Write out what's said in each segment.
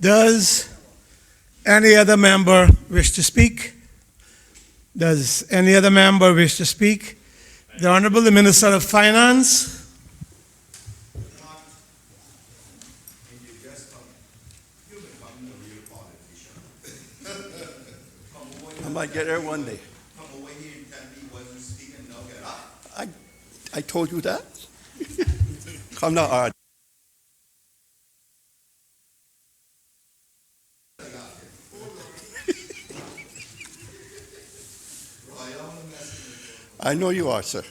Does any other member wish to speak? Does any other member wish to speak? The Honorable the Minister of Finance. I might get there one day. I told you that. Come now, Ard. I know you are, sir.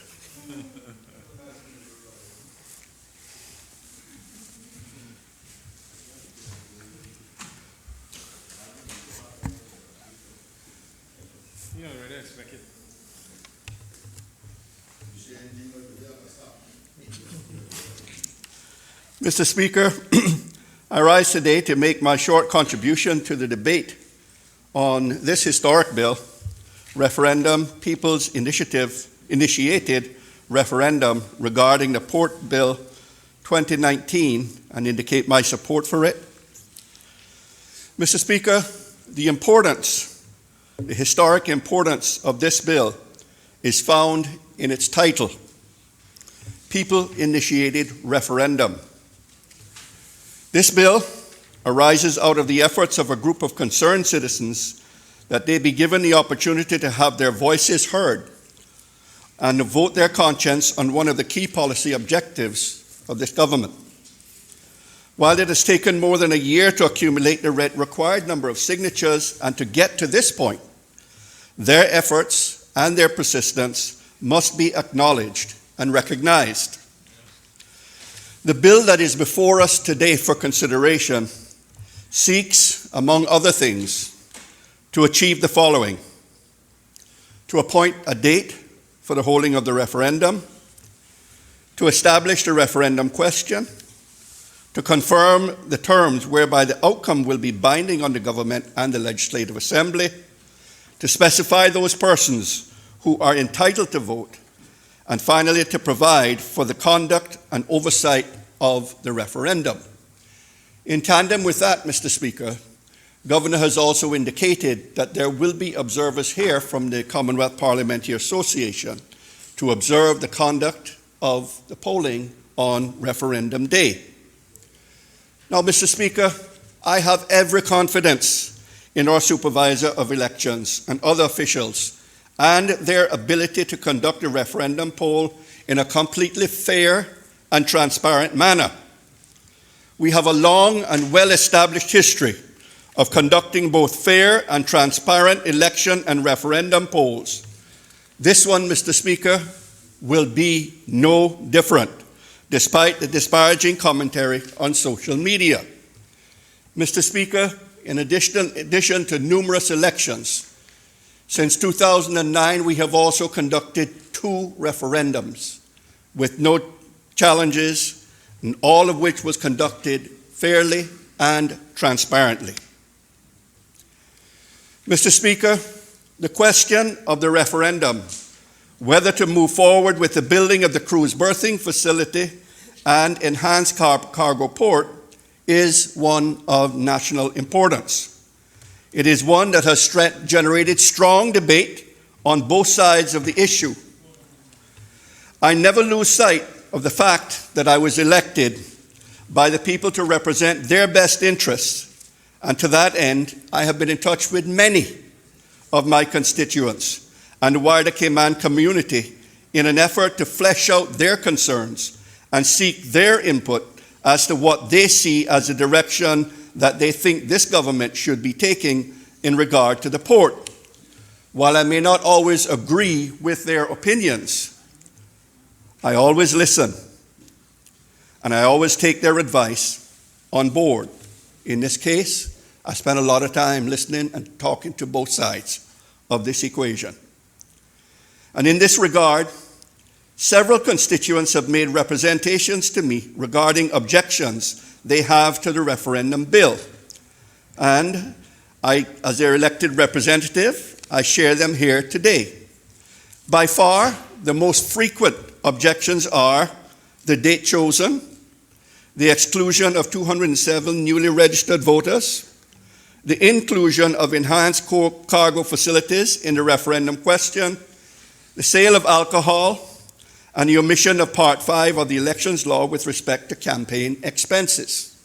Mr. Speaker, I rise today to make my short contribution to the debate on this historic bill, Referendum, People's Initiated Referendum regarding the Port Bill 2019, and indicate my support for it. Mr. Speaker, the historic importance of this bill is found in its title, People-Initiated Referendum. This bill arises out of the efforts of a group of concerned citizens that they be given the opportunity to have their voices heard and to vote their conscience on one of the key policy objectives of this government. While it has taken more than a year to accumulate the required number of signatures and to get to this point, their efforts and their persistence must be acknowledged and recognized. The bill that is before us today for consideration seeks, among other things, to achieve the following: to appoint a date for the holding of the referendum, to establish the referendum question, to confirm the terms whereby the outcome will be binding on the government and the Legislative Assembly, to specify those persons who are entitled to vote, and finally to provide for the conduct and oversight of the referendum. In tandem with that, Mr. Speaker, Governor has also indicated that there will be observers here from the Commonwealth Parliamentary Association to observe the conduct of the polling on referendum day. Now, Mr. Speaker, I have every confidence in our Supervisor of Elections and other officials and their ability to conduct a referendum poll in a completely fair and transparent manner. We have a long and well-established history of conducting both fair and transparent election and referendum polls. This one, Mr. Speaker, will be no different, despite the disparaging commentary on social media. Mr. Speaker, in addition to numerous elections, since 2009, we have also conducted 2 referendums with no challenges, and all of which was conducted fairly and transparently. Mr. Speaker, the question of the referendum, whether to move forward with the building of the cruise berthing facility and enhanced cargo port, is one of national importance. It is one that has generated strong debate on both sides of the issue. I never lose sight of the fact that I was elected by the people to represent their best interests, and to that end, I have been in touch with many of my constituents and the wider Cayman community in an effort to flesh out their concerns and seek their input as to what they see as the direction that they think this government should be taking in regard to the port. While I may not always agree with their opinions, I always listen, and I always take their advice on board. In this case, I spent a lot of time listening and talking to both sides of this equation. And in this regard, several constituents have made representations to me regarding objections they have to the referendum bill. And I, as their elected representative, I share them here today. By far, the most frequent objections are the date chosen, the exclusion of 207 newly registered voters, the inclusion of enhanced cargo facilities in the referendum question, the sale of alcohol, and the omission of Part 5 of the elections law with respect to campaign expenses.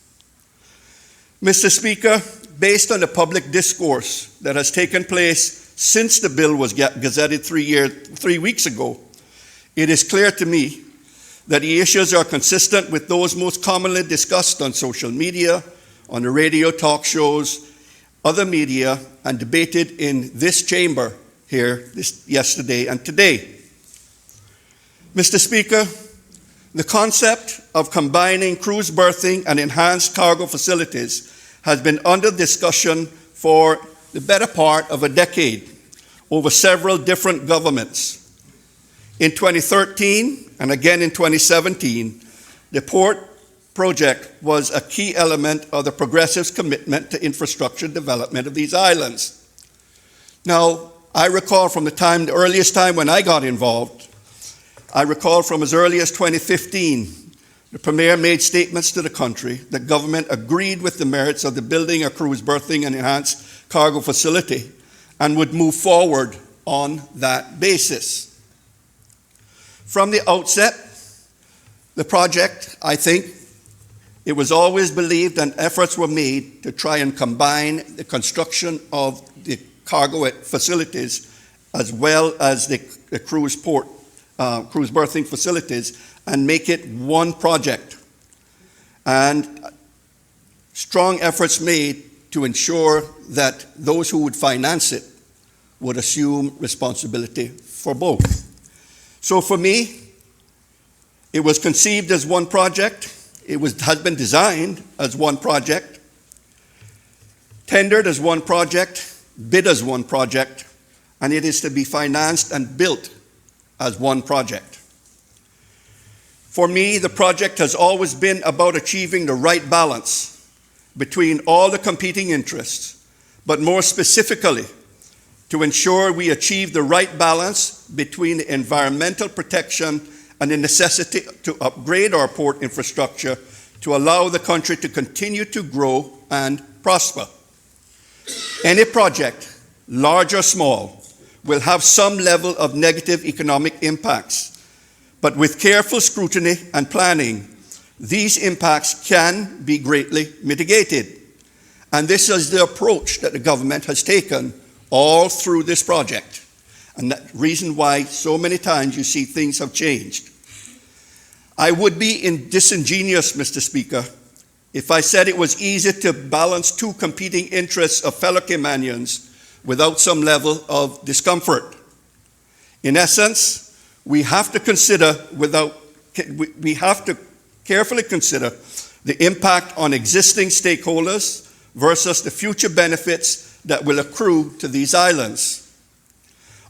Mr. Speaker, based on the public discourse that has taken place since the bill was gazetted 3 weeks ago, it is clear to me that the issues are consistent with those most commonly discussed on social media, on the radio talk shows, other media, and debated in this chamber here yesterday and today. Mr. Speaker, the concept of combining cruise berthing and enhanced cargo facilities has been under discussion for the better part of a decade over several different governments. In 2013 and again in 2017, the port project was a key element of the Progressives' commitment to infrastructure development of these islands. Now, I recall from the earliest time when I got involved, I recall from as early as 2015, the Premier made statements to the country that government agreed with the merits of the building a cruise berthing and enhanced cargo facility and would move forward on that basis. From the outset, the project, I think, it was always believed and efforts were made to try and combine the construction of the cargo facilities as well as the cruise berthing facilities and make it one project. And strong efforts made to ensure that those who would finance it would assume responsibility for both. So for me, it was conceived as one project. It has been designed as one project, tendered as one project, bid as one project, and it is to be financed and built as one project. For me, the project has always been about achieving the right balance between all the competing interests, but more specifically, to ensure we achieve the right balance between the environmental protection and the necessity to upgrade our port infrastructure to allow the country to continue to grow and prosper. Any project, large or small, will have some level of negative economic impacts, but with careful scrutiny and planning, these impacts can be greatly mitigated. And this is the approach that the government has taken all through this project, and the reason why so many times you see things have changed. I would be disingenuous, Mr. Speaker, if I said it was easy to balance two competing interests of fellow Caymanians without some level of discomfort. In essence, we have to carefully consider the impact on existing stakeholders versus the future benefits that will accrue to these islands.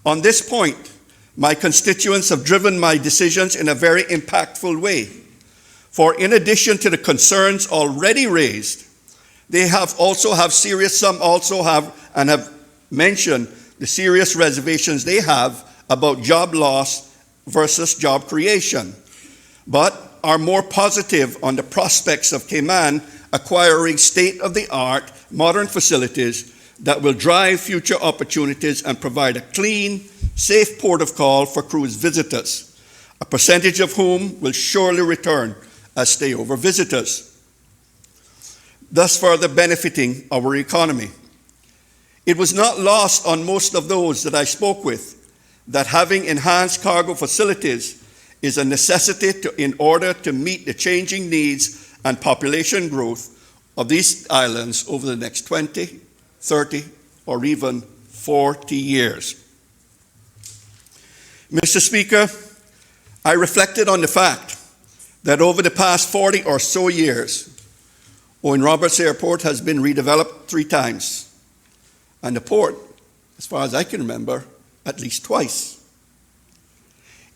On this point, my constituents have driven my decisions in a very impactful way. For in addition to the concerns already raised, some also have mentioned the serious reservations they have about job loss versus job creation, but are more positive on the prospects of Cayman acquiring state-of-the-art modern facilities that will drive future opportunities and provide a clean, safe port of call for cruise visitors, a percentage of whom will surely return as stayover visitors, thus further benefiting our economy. It was not lost on most of those that I spoke with that having enhanced cargo facilities is a necessity in order to meet the changing needs and population growth of these islands over the next 20, 30, or even 40 years. Mr. Speaker, I reflected on the fact that over the past 40 or so years, Owen Roberts Airport has been redeveloped 3 times, and the port, as far as I can remember, at least twice.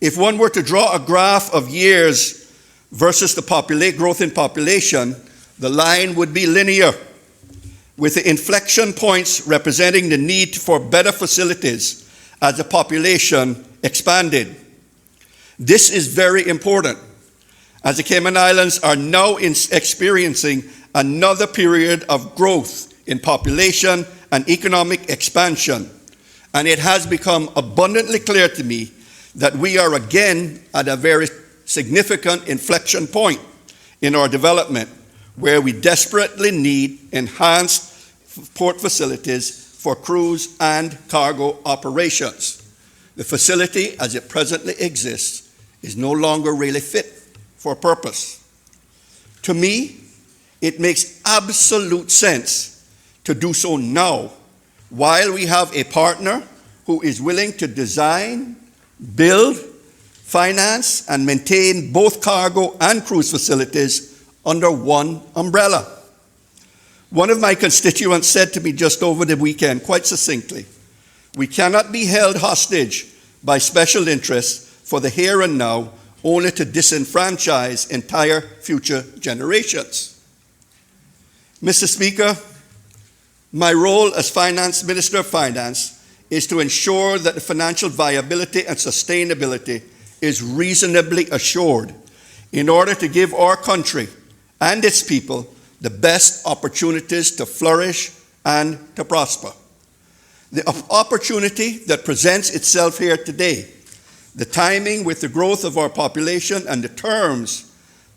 If one were to draw a graph of years versus the growth in population, the line would be linear, with the inflection points representing the need for better facilities as the population expanded. This is very important, as the Cayman Islands are now experiencing another period of growth in population and economic expansion. And it has become abundantly clear to me that we are again at a very significant inflection point in our development, where we desperately need enhanced port facilities for cruise and cargo operations. The facility, as it presently exists, is no longer really fit for purpose. To me, it makes absolute sense to do so now, while we have a partner who is willing to design, build, finance, and maintain both cargo and cruise facilities under one umbrella. One of my constituents said to me just over the weekend, quite succinctly, "We cannot be held hostage by special interests for the here and now, only to disenfranchise entire future generations." Mr. Speaker, my role as Minister of Finance is to ensure that the financial viability and sustainability is reasonably assured in order to give our country and its people the best opportunities to flourish and to prosper. The opportunity that presents itself here today, the timing with the growth of our population and the terms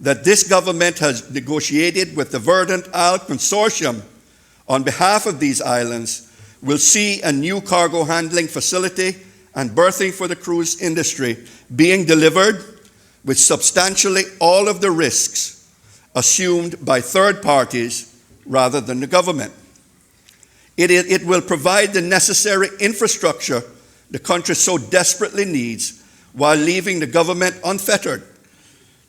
that this government has negotiated with the Verdant Isle Consortium on behalf of these islands, will see a new cargo handling facility and berthing for the cruise industry being delivered with substantially all of the risks assumed by third parties rather than the government. It will provide the necessary infrastructure the country so desperately needs, while leaving the government unfettered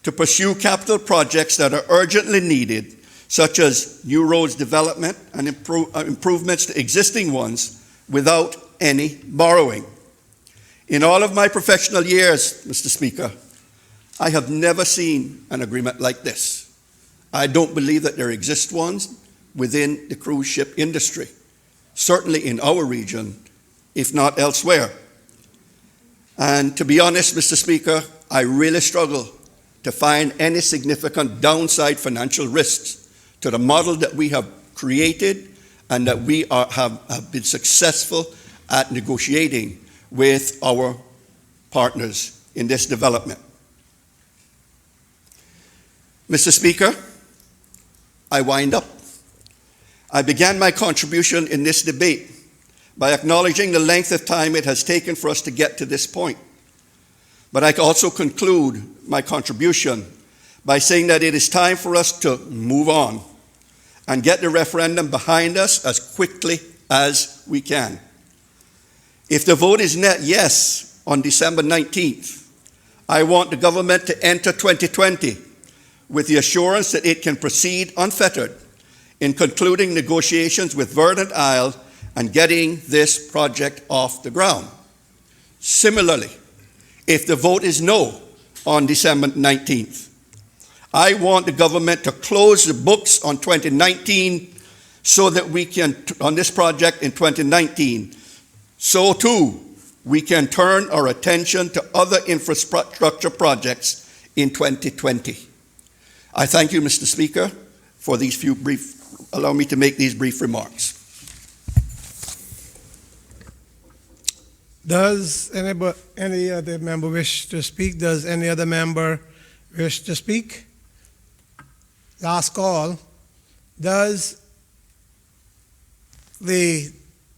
to pursue capital projects that are urgently needed, such as new roads development and improvements to existing ones, without any borrowing. In all of my professional years, Mr. Speaker, I have never seen an agreement like this. I don't believe that there exist ones within the cruise ship industry, certainly in our region, if not elsewhere. And to be honest, Mr. Speaker, I really struggle to find any significant downside financial risks to the model that we have created and that we have been successful at negotiating with our partners in this development. Mr. Speaker, I wind up. I began my contribution in this debate by acknowledging the length of time it has taken for us to get to this point. But I also conclude my contribution by saying that it is time for us to move on and get the referendum behind us as quickly as we can. If the vote is net yes on December 19th, I want the government to enter 2020 with the assurance that it can proceed unfettered in concluding negotiations with Verdant Isle and getting this project off the ground. Similarly, if the vote is no on December 19th, I want the government to close the books on 2019 so that we can, on this project in 2019, so too we can turn our attention to other infrastructure projects in 2020. I thank you, Mr. Speaker, for these allow me to make these brief remarks. Does any other member wish to speak? Does any other member wish to speak? Last call. Does the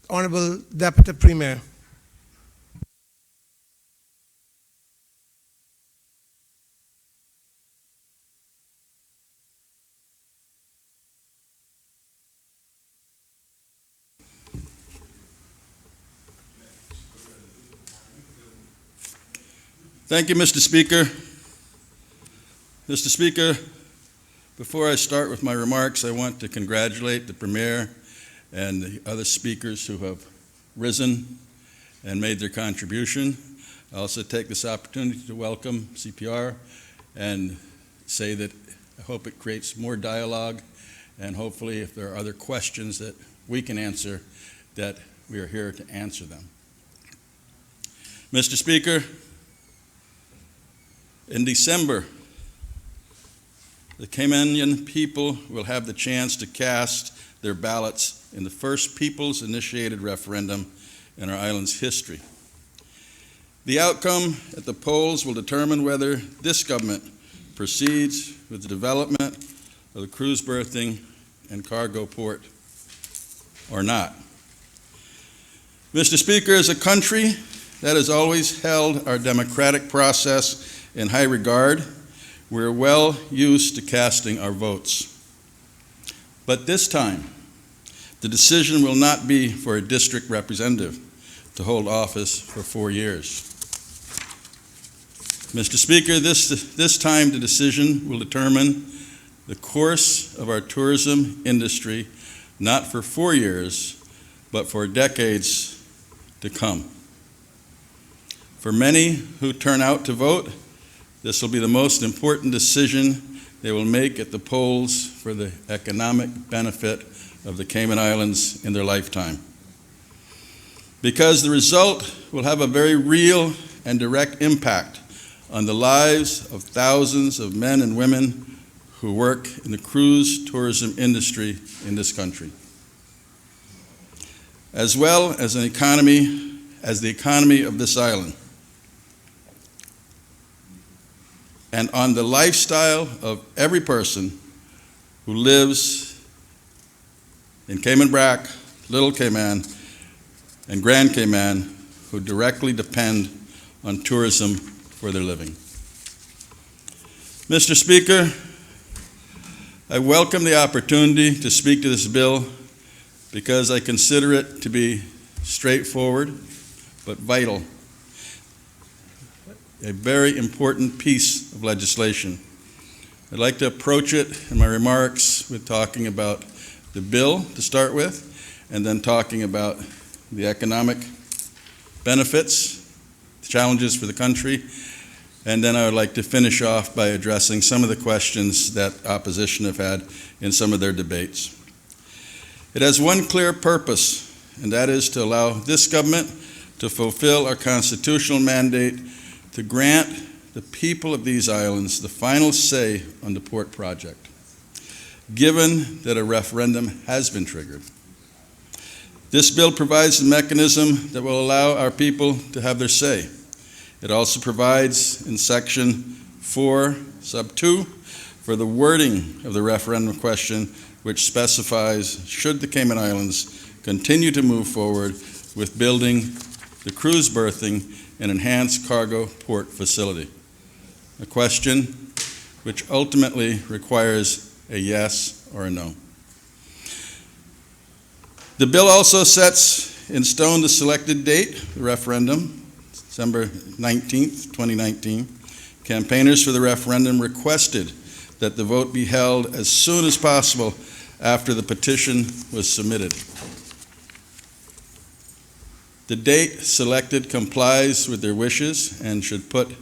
Honorable Deputy Premier? Thank you, Mr. Speaker. Mr. Speaker, before I start with my remarks, I want to congratulate the Premier and the other speakers who have risen and made their contribution. I also take this opportunity to welcome CPR and say that I hope it creates more dialogue, and hopefully if there are other questions that we can answer, that we are here to answer them. Mr. Speaker, in December the Caymanian people will have the chance to cast their ballots in the first peoples-initiated referendum in our island's history. The outcome at the polls will determine whether this government proceeds with the development of the cruise berthing and cargo port or not. Mr. Speaker, as a country that has always held our democratic process in high regard, we're well used to casting our votes. But this time, the decision will not be for a district representative to hold office for 4 years. Mr. Speaker, this time the decision will determine the course of our tourism industry, not for 4 years, but for decades to come. For many who turn out to vote, this will be the most important decision they will make at the polls for the economic benefit of the Cayman Islands in their lifetime. Because the result will have a very real and direct impact on the lives of thousands of men and women who work in the cruise tourism industry in this country, as well as the economy of this island, and on the lifestyle of every person who lives in Cayman Brac, Little Cayman, and Grand Cayman, who directly depend on tourism for their living. Mr. Speaker, I welcome the opportunity to speak to this bill because I consider it to be straightforward but vital, a very important piece of legislation. I'd like to approach it in my remarks with talking about the bill to start with, and then talking about the economic benefits, the challenges for the country, and then I would like to finish off by addressing some of the questions that opposition have had in some of their debates. It has one clear purpose, and that is to allow this government to fulfill our constitutional mandate to grant the people of these islands the final say on the port project, given that a referendum has been triggered. This bill provides a mechanism that will allow our people to have their say. It also provides in section 4, sub 2, for the wording of the referendum question, which specifies should the Cayman Islands continue to move forward with building the cruise berthing and enhanced cargo port facility, a question which ultimately requires a yes or a no. The bill also sets in stone the selected date, the referendum, December 19th, 2019. Campaigners for the referendum requested that the vote be held as soon as possible after the petition was submitted. The date selected complies with their wishes and should put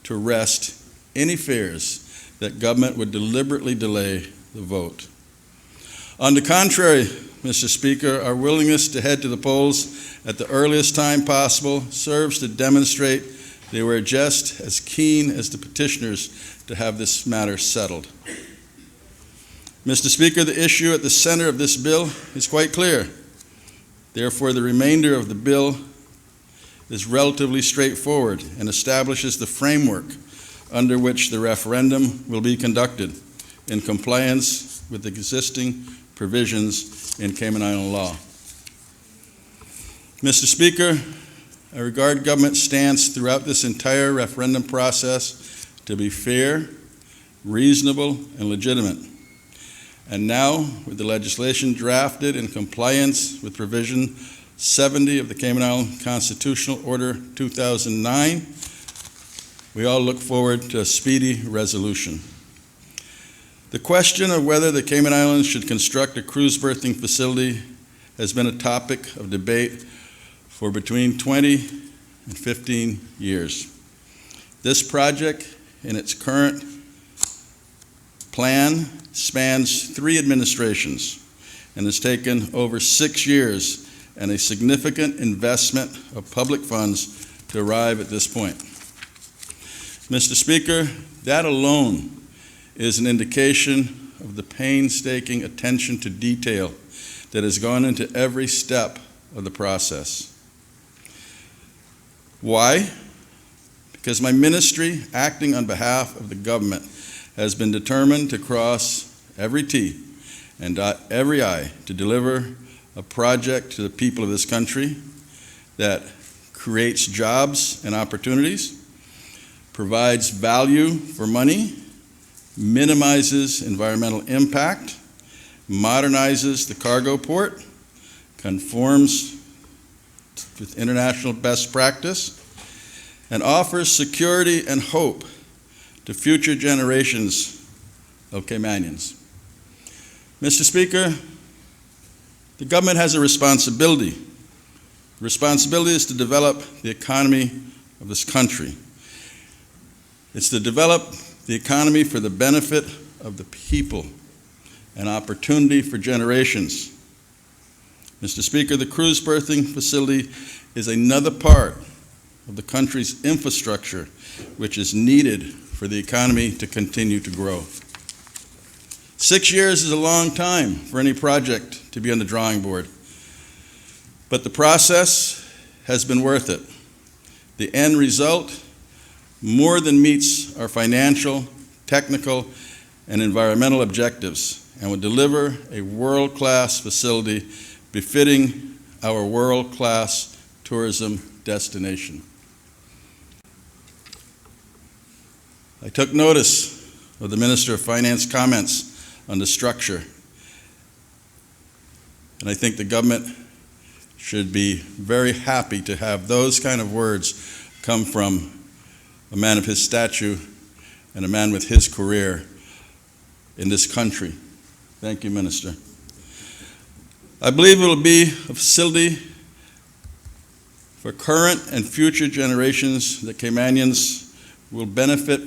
to rest any fears that government would deliberately delay the vote. On the contrary, Mr. Speaker, our willingness to head to the polls at the earliest time possible serves to demonstrate they were just as keen as the petitioners to have this matter settled. Mr. Speaker, the issue at the center of this bill is quite clear. Therefore, the remainder of the bill is relatively straightforward and establishes the framework under which the referendum will be conducted in compliance with the existing provisions in Cayman Island law. Mr. Speaker, I regard government's stance throughout this entire referendum process to be fair, reasonable, and legitimate. And now, with the legislation drafted in compliance with Provision 70 of the Cayman Island Constitutional Order 2009, we all look forward to a speedy resolution. The question of whether the Cayman Islands should construct a cruise berthing facility has been a topic of debate for between 20 and 15 years. This project, in its current plan, spans 3 administrations and has taken over 6 years and a significant investment of public funds to arrive at this point. Mr. Speaker, that alone is an indication of the painstaking attention to detail that has gone into every step of the process. Why? Because my ministry, acting on behalf of the government, has been determined to cross every T and dot every I to deliver a project to the people of this country that creates jobs and opportunities, provides value for money, minimizes environmental impact, modernizes the cargo port, conforms with international best practice, and offers security and hope to future generations of Caymanians. Mr. Speaker, the government has a responsibility. The responsibility is to develop the economy of this country. It's to develop the economy for the benefit of the people and opportunity for generations. Mr. Speaker, the cruise berthing facility is another part of the country's infrastructure which is needed for the economy to continue to grow. 6 years is a long time for any project to be on the drawing board, but the process has been worth it. The end result more than meets our financial, technical, and environmental objectives and will deliver a world-class facility befitting our world-class tourism destination. I took notice of the Minister of Finance comments on the structure, and I think the government should be very happy to have those kind of words come from a man of his stature and a man with his career in this country. Thank you, Minister. I believe it will be a facility for current and future generations that Caymanians will benefit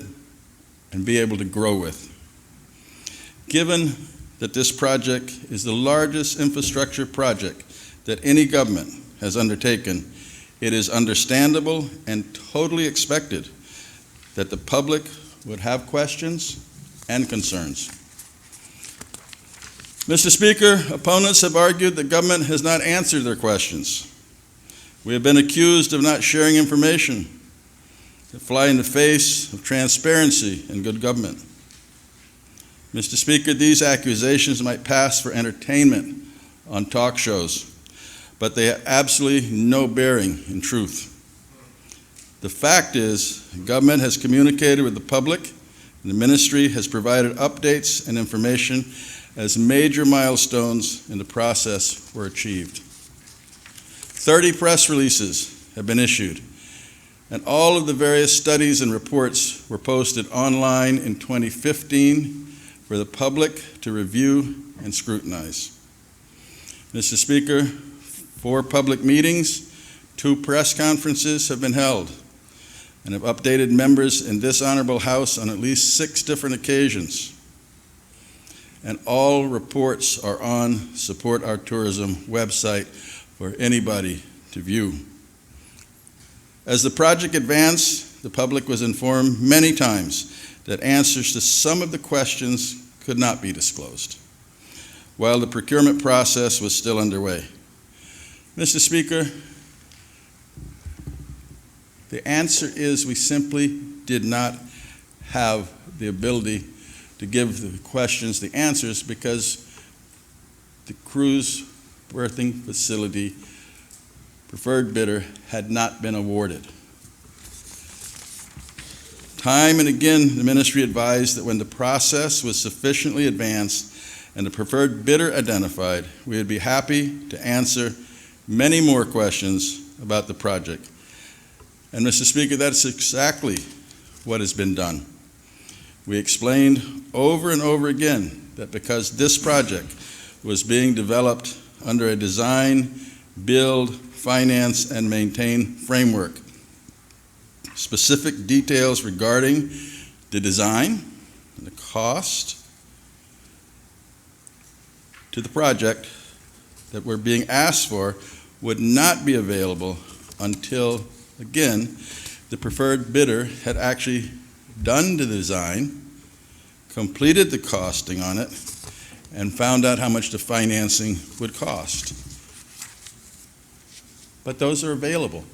and be able to grow with. Given that this project is the largest infrastructure project that any government has undertaken, it is understandable and totally expected that the public would have questions and concerns. Mr. Speaker, opponents have argued that government has not answered their questions. We have been accused of not sharing information that fly in the face of transparency and good government. Mr. Speaker, these accusations might pass for entertainment on talk shows, but they have absolutely no bearing in truth. The fact is, government has communicated with the public, and the ministry has provided updates and information as major milestones in the process were achieved. 30 press releases have been issued, and all of the various studies and reports were posted online in 2015 for the public to review and scrutinize. Mr. Speaker, 4 public meetings, 2 press conferences have been held, and have updated members in this honorable House on at least 6 different occasions. And all reports are on Support Our Tourism website for anybody to view. As the project advanced, the public was informed many times that answers to some of the questions could not be disclosed, while the procurement process was still underway. Mr. Speaker, the answer is we simply did not have the ability to give the questions the answers because the cruise berthing facility preferred bidder had not been awarded. Time and again, the ministry advised that when the process was sufficiently advanced and the preferred bidder identified, we would be happy to answer many more questions about the project. And Mr. Speaker, that's exactly what has been done. We explained over and over again that because this project was being developed under a design, build, finance, and maintain framework, specific details regarding the design and the cost to the project that were being asked for would not be available until, again, the preferred bidder had actually done the design, completed the costing on it, and found out how much the financing would cost. But those are available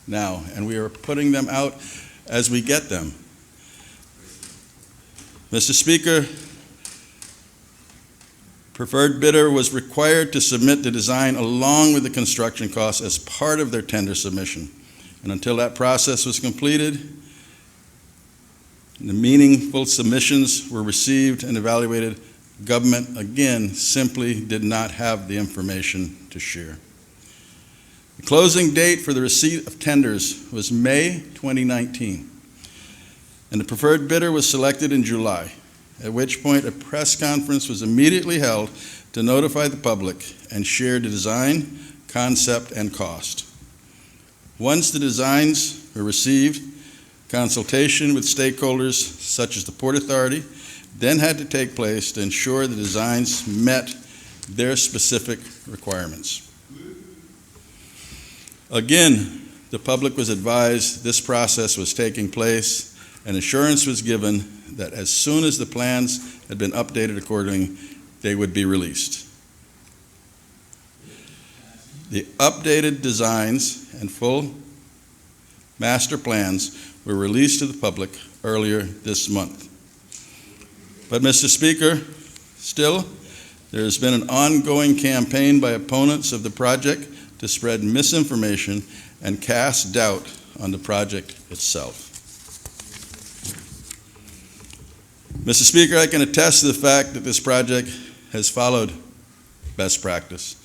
now, and we are putting them out as we get them. Mr. Speaker, preferred bidder was required to submit the design along with the construction costs as part of their tender submission. And until that process was completed, the meaningful submissions were received and evaluated, government, again, simply did not have the information to share. The closing date for the receipt of tenders was May 2019, and the preferred bidder was selected in July, at which point a press conference was immediately held to notify the public and share the design, concept, and cost. Once the designs were received, consultation with stakeholders such as the Port Authority then had to take place to ensure the designs met their specific requirements. Again, the public was advised this process was taking place, and assurance was given that as soon as the plans had been updated accordingly, they would be released. The updated designs and full master plans were released to the public earlier this month. But, Mr. Speaker, still, there has been an ongoing campaign by opponents of the project to spread misinformation and cast doubt on the project itself. Mr. Speaker, I can attest to the fact that this project has followed best practice.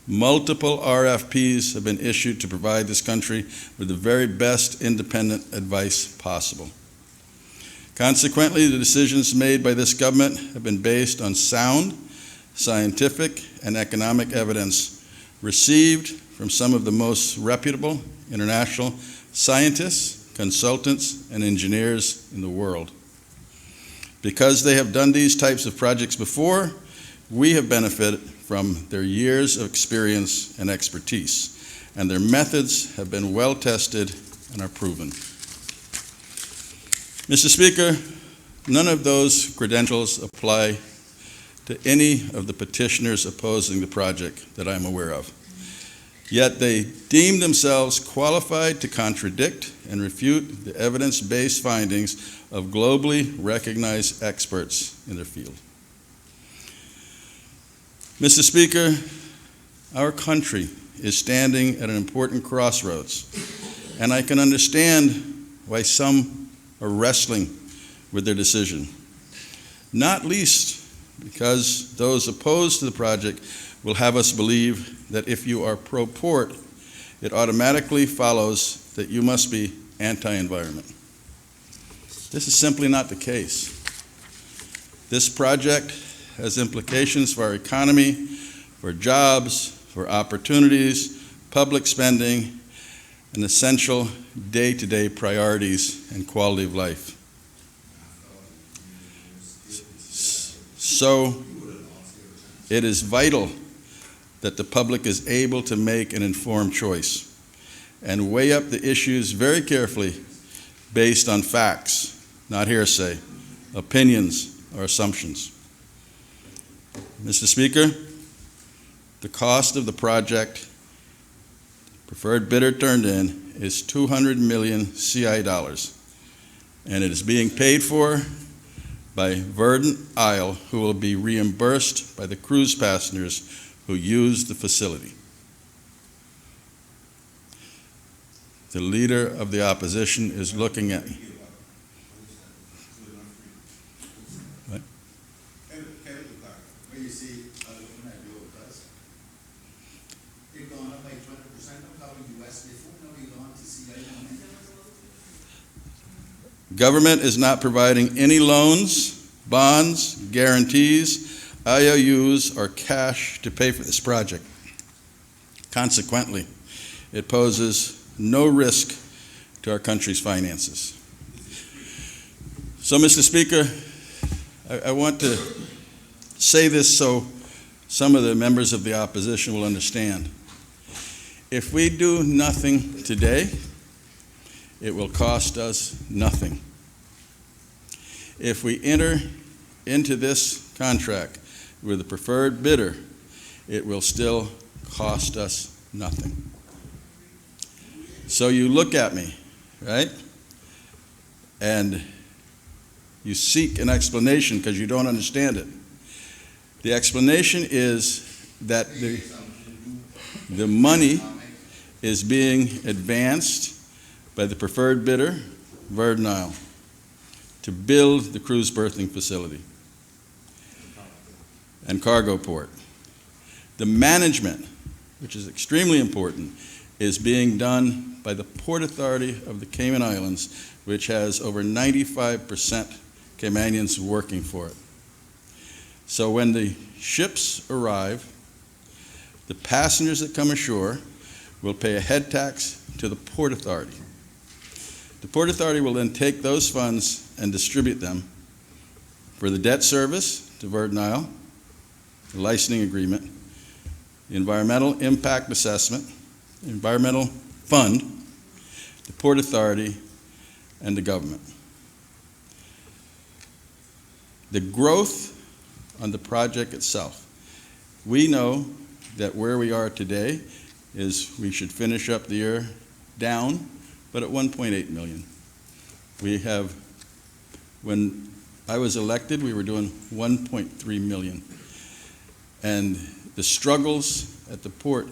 Multiple RFPs have been issued to provide this country with the very best independent advice possible. Consequently, the decisions made by this government have been based on sound, scientific, and economic evidence received from some of the most reputable international scientists, consultants, and engineers in the world. Because they have done these types of projects before, we have benefited from their years of experience and expertise, and their methods have been well tested and are proven. Mr. Speaker, none of those credentials apply to any of the petitioners opposing the project that I'm aware of. Yet they deem themselves qualified to contradict and refute the evidence-based findings of globally recognized experts in their field. Mr. Speaker, our country is standing at an important crossroads, and I can understand why some are wrestling with their decision, not least because those opposed to the project will have us believe that if you are pro-port, it automatically follows that you must be anti-environment. This is simply not the case. This project has implications for our economy, for jobs, for opportunities, public spending, and essential day-to-day priorities and quality of life. So, it is vital that the public is able to make an informed choice and weigh up the issues very carefully based on facts, not hearsay, opinions, or assumptions. Mr. Speaker, the cost of the project preferred bidder turned in is 200 million CI dollars, and it is being paid for by Verdant Isle, who will be reimbursed by the cruise passengers who use the facility. The leader of the opposition is looking at me. What? Government is not providing any loans, bonds, guarantees, IOUs, or cash to pay for this project. Consequently, it poses no risk to our country's finances. So, Mr. Speaker, I want to say this so some of the members of the opposition will understand. If we do nothing today, it will cost us nothing. If we enter into this contract with the preferred bidder, it will still cost us nothing. So you look at me, right? And you seek an explanation because you don't understand it. The explanation is that the money is being advanced by the preferred bidder, Virgin Isle, to build the cruise berthing facility and cargo port. The management, which is extremely important, is being done by the Port Authority of the Cayman Islands, which has over 95% Caymanians working for it. So when the ships arrive, the passengers that come ashore will pay a head tax to the Port Authority. The Port Authority will then take those funds and distribute them for the debt service to Virgin Isle, the licensing agreement, the environmental impact assessment, the environmental fund, the Port Authority, and the government. The growth on the project itself. We know that where we are today is we should finish up the year down, but at 1.8 million. We have, when I was elected, we were doing 1.3 million. And the struggles at the port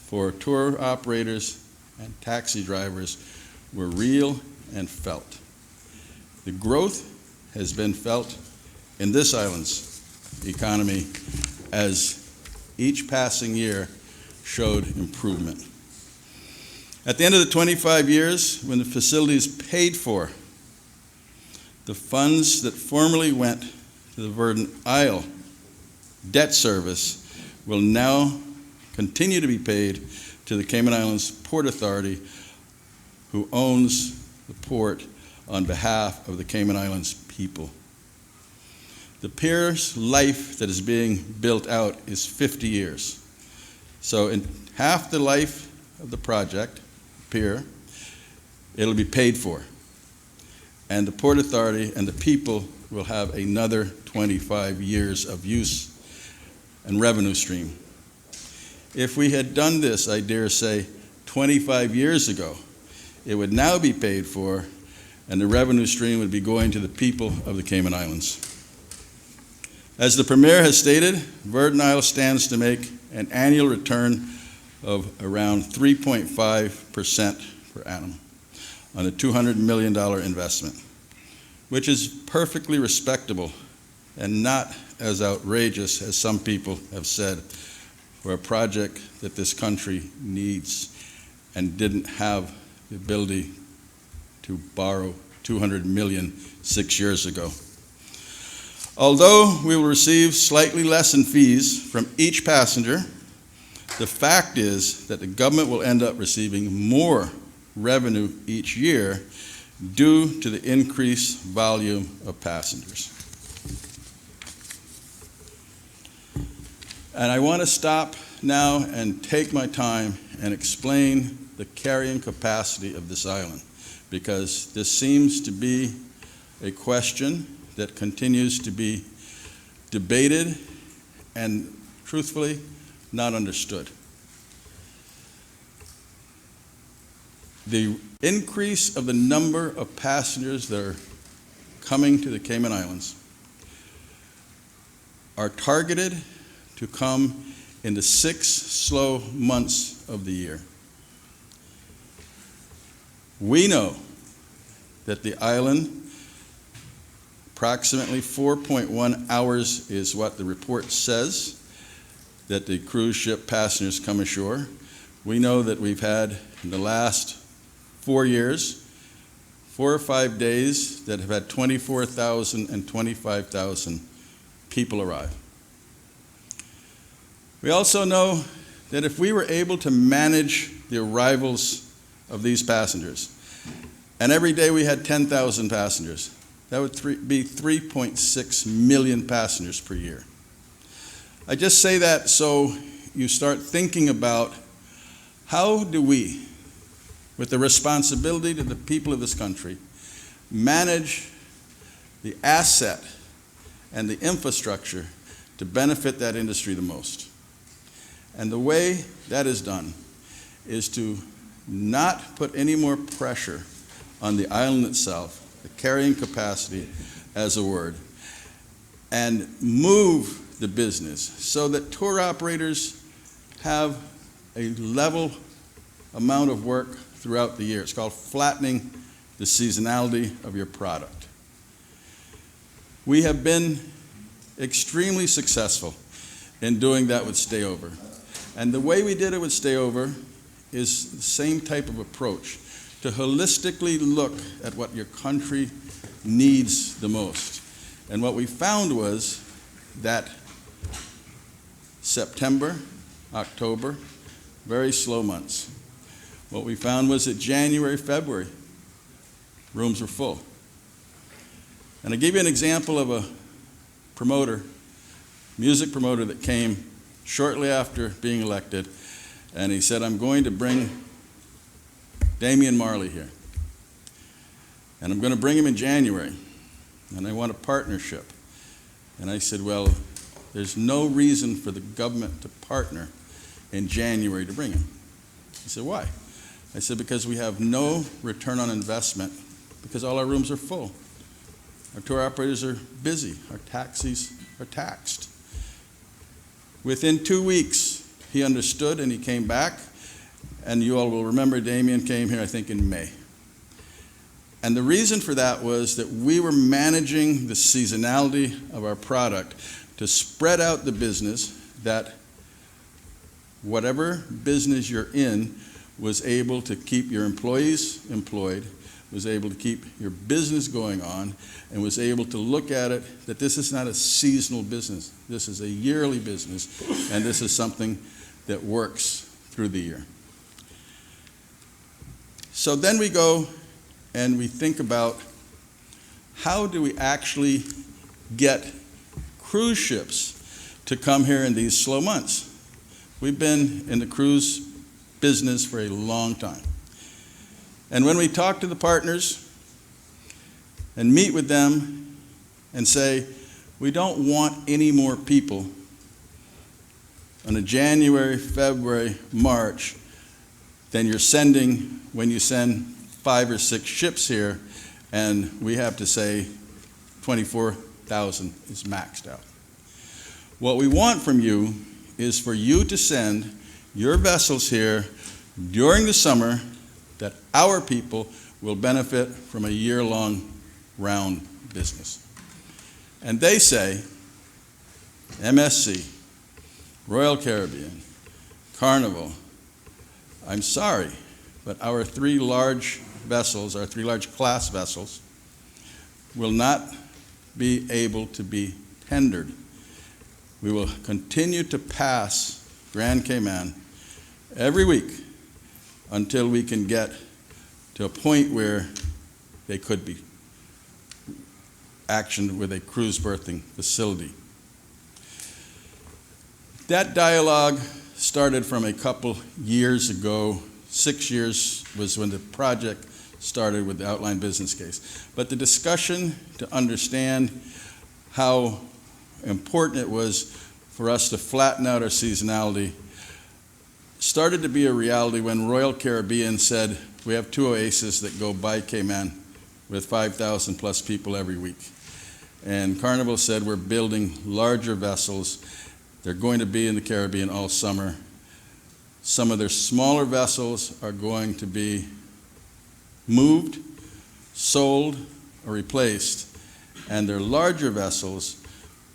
for tour operators and taxi drivers were real and felt. The growth has been felt in this island's economy as each passing year showed improvement. At the end of the 25 years, when the facility is paid for, the funds that formerly went to the Virgin Isle debt service will now continue to be paid to the Cayman Islands Port Authority, who owns the port on behalf of the Cayman Islands people. The pier's life that is being built out is 50 years. So in half the life of the project, pier, it'll be paid for. And the Port Authority and the people will have another 25 years of use and revenue stream. If we had done this, I dare say, 25 years ago, it would now be paid for, and the revenue stream would be going to the people of the Cayman Islands. As the Premier has stated, Virgin Isle stands to make an annual return of around 3.5% per annum on a $200 million investment, which is perfectly respectable and not as outrageous as some people have said for a project that this country needs and didn't have the ability to borrow $200 million 6 years ago. Although we will receive slightly less in fees from each passenger, the fact is that the government will end up receiving more revenue each year due to the increased volume of passengers. And I want to stop now and take my time and explain the carrying capacity of this island, because this seems to be a question that continues to be debated and, truthfully, not understood. The increase of the number of passengers that are coming to the Cayman Islands are targeted to come in the 6 slow months of the year. We know that the island, approximately 4.1 hours is what the report says that the cruise ship passengers come ashore. We know that we've had, in the last 4 years, 4 or 5 days that have had 24,000 and 25,000 people arrive. We also know that if we were able to manage the arrivals of these passengers, and every day we had 10,000 passengers, that would be 3.6 million passengers per year. I just say that so you start thinking about how do we, with the responsibility to the people of this country, manage the asset and the infrastructure to benefit that industry the most. And the way that is done is to not put any more pressure on the island itself, the carrying capacity as a word, and move the business so that tour operators have a level amount of work throughout the year. It's called flattening the seasonality of your product. We have been extremely successful in doing that with Stayover. And the way we did it with Stayover is the same type of approach, to holistically look at what your country needs the most. And what we found was that September, October, very slow months. What we found was that January, February, rooms were full. And I'll give you an example of a promoter, music promoter that came shortly after being elected, and he said, I'm going to bring Damian Marley here. And I'm going to bring him in January, and I want a partnership. And I said, well, there's no reason for the government to partner in January to bring him. He said, why? I said, because we have no return on investment, because all our rooms are full. Our tour operators are busy. Our taxis are taxed. Within 2 weeks, he understood and he came back. And you all will remember Damien came here, I think, in May. And the reason for that was that we were managing the seasonality of our product to spread out the business, that whatever business you're in was able to keep your employees employed, was able to keep your business going on, and was able to look at it that this is not a seasonal business. This is a yearly business, and this is something that works through the year. So then we go and we think about, how do we actually get cruise ships to come here in these slow months? We've been in the cruise business for a long time. And when we talk to the partners and meet with them and say, we don't want any more people on a January, February, March than you're sending when you send 5 or 6 ships here, and we have to say 24,000 is maxed out. What we want from you is for you to send your vessels here during the summer, that our people will benefit from a year-long round business. And they say, MSC, Royal Caribbean, Carnival, I'm sorry, but our 3 large vessels, our 3 large class vessels, will not be able to be tendered. We will continue to pass Grand Cayman every week until we can get to a point where they could be actioned with a cruise berthing facility. That dialogue started from a couple years ago. 6 years was when the project started with the outline business case. But the discussion to understand how important it was for us to flatten out our seasonality started to be a reality when Royal Caribbean said, we have 2 oases that go by Cayman with 5,000 plus people every week. And Carnival said, we're building larger vessels. They're going to be in the Caribbean all summer. Some of their smaller vessels are going to be moved, sold, or replaced, and their larger vessels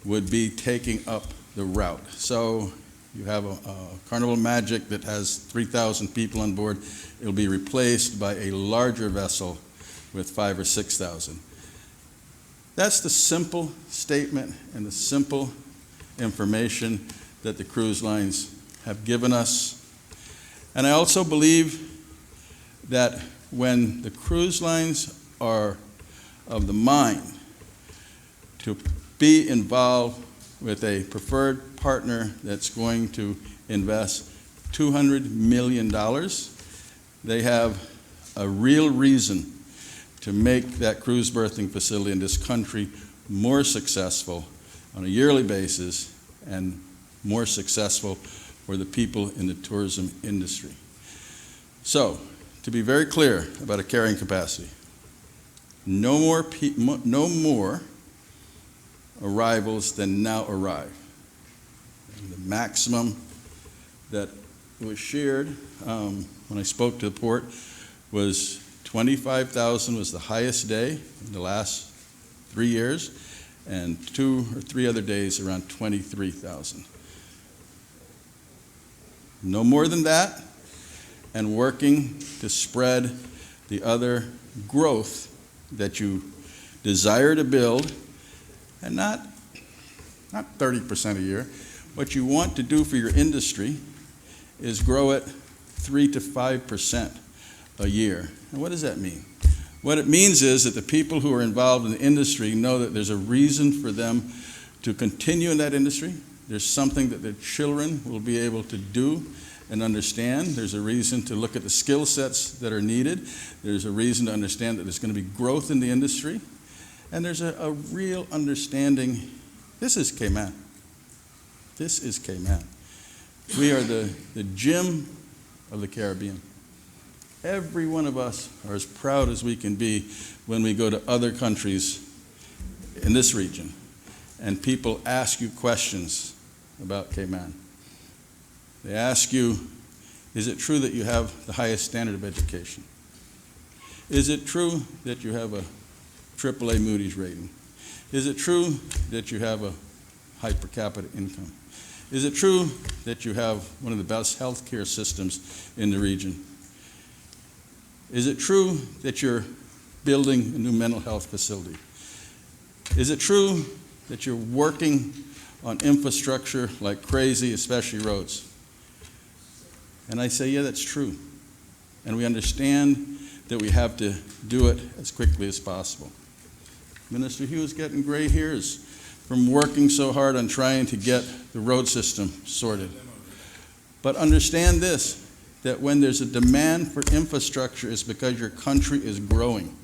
would be taking up the route. So you have a Carnival Magic that has 3,000 people on board. It'll be replaced by a larger vessel with 5,000 or 6,000. That's the simple statement and the simple information that the cruise lines have given us. And I also believe that when the cruise lines are of the mind to be involved with a preferred partner that's going to invest $200 million, they have a real reason to make that cruise berthing facility in this country more successful on a yearly basis and more successful for the people in the tourism industry. So, to be very clear about a carrying capacity, no more arrivals than now arrive. And the maximum that was shared when I spoke to the port was 25,000 was the highest day in the last 3 years, and 2 or 3 other days around 23,000. No more than that, and working to spread the other growth that you desire to build, and not 30% a year. What you want to do for your industry is grow it 3 to 5% a year. And what does that mean? What it means is that the people who are involved in the industry know that there's a reason for them to continue in that industry. There's something that their children will be able to do and understand. There's a reason to look at the skill sets that are needed. There's a reason to understand that there's going to be growth in the industry. And there's a real understanding. This is Cayman. This is Cayman. We are the gem of the Caribbean. Every one of us are as proud as we can be when we go to other countries in this region and people ask you questions about Cayman. They ask you, is it true that you have the highest standard of education? Is it true that you have a AAA Moody's rating? Is it true that you have a high per capita income? Is it true that you have one of the best healthcare systems in the region? Is it true that you're building a new mental health facility? Is it true that you're working on infrastructure like crazy, especially roads? And I say, yeah, that's true. And we understand that we have to do it as quickly as possible. Minister Hughes getting gray hairs from working so hard on trying to get the road system sorted. But understand this, that when there's a demand for infrastructure, it's because your country is growing.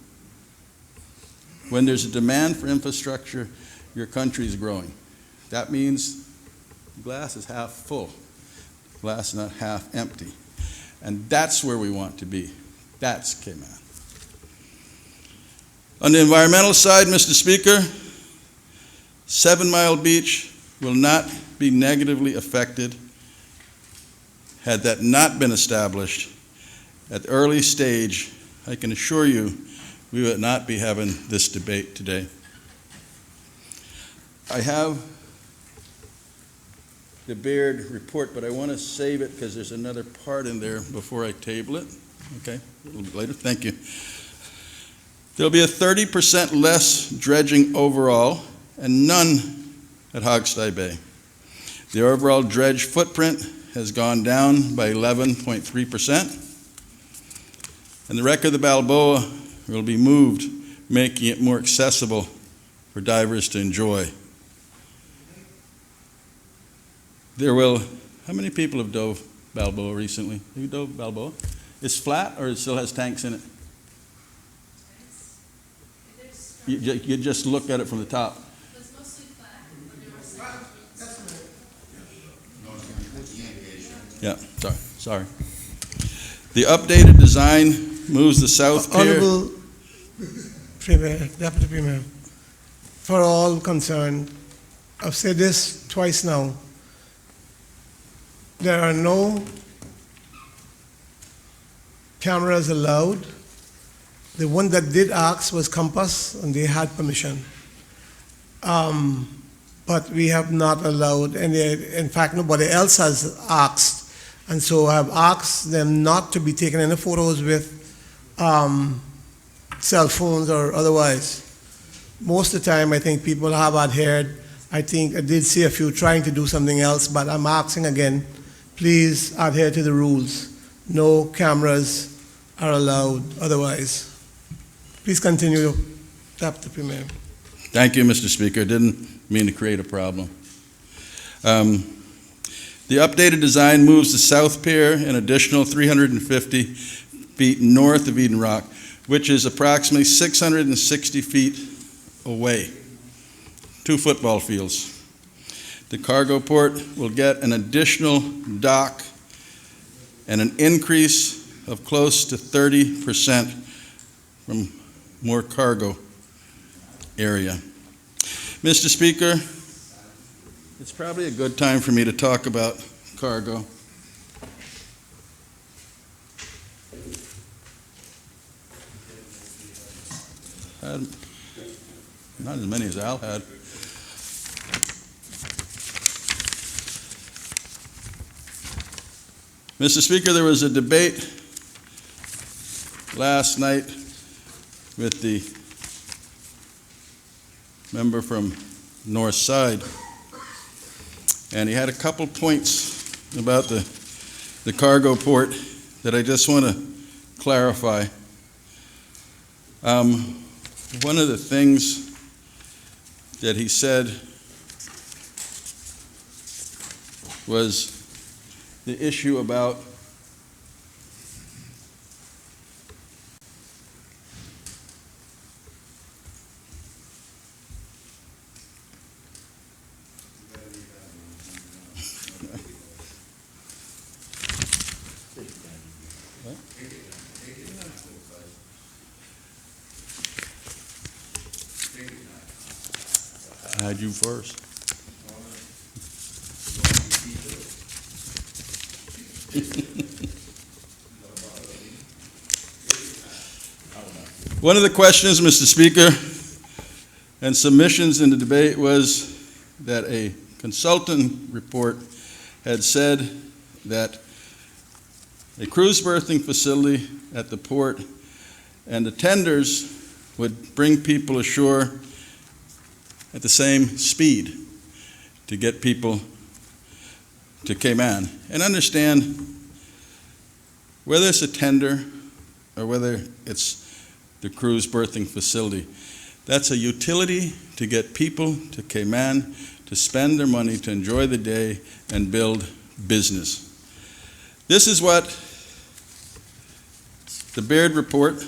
When there's a demand for infrastructure, your country is growing. That means the glass is half full. The glass is not half empty. And that's where we want to be. That's Cayman. On the environmental side, Mr. Speaker, 7 Mile Beach will not be negatively affected had that not been established at the early stage. I can assure you we would not be having this debate today. I have the Baird report, but I want to save it because there's another part in there before I table it. Okay, a little bit later. Thank you. There'll be a 30% less dredging overall and none at Hogstye Bay. The overall dredge footprint has gone down by 11.3%. And the wreck of the Balboa will be moved, making it more accessible for divers to enjoy. How many people have dove Balboa recently? Have you dove Balboa? It's flat or it still has tanks in it? You just look at it from the top. It's mostly flat, but there are sections. Yeah, sorry. The updated design moves the south pier. Honorable Premier, Deputy Premier, for all concerned, I've said this twice now. There are no cameras allowed. The one that did ask was Compass, and they had permission. But we have not allowed any, in fact, nobody else has asked. And so I've asked them not to be taking any photos with cell phones or otherwise. Most of the time, I think people have adhered. I think I did see a few trying to do something else, but I'm asking again, please adhere to the rules. No cameras are allowed otherwise. Please continue, Deputy Premier. Thank you, Mr. Speaker. Didn't mean to create a problem. The updated design moves the south pier an additional 350 feet north of Eden Rock, which is approximately 660 feet away. 2 football fields. The cargo port will get an additional dock and an increase of close to 30% from more cargo area. Mr. Speaker, it's probably a good time for me to talk about cargo. Not as many as Al had. Mr. Speaker, there was a debate last night with the member from North Side, and he had a couple points about the cargo port that I just want to clarify. One of the things that he said was the issue about I had you first. One of the questions, Mr. Speaker, and submissions in the debate was that a consultant report had said that a cruise berthing facility at the port and the tenders would bring people ashore at the same speed to get people to Cayman. And understand, whether it's a tender or whether it's the cruise berthing facility, that's a utility to get people to Cayman to spend their money, to enjoy the day and build business. This is what the Baird report,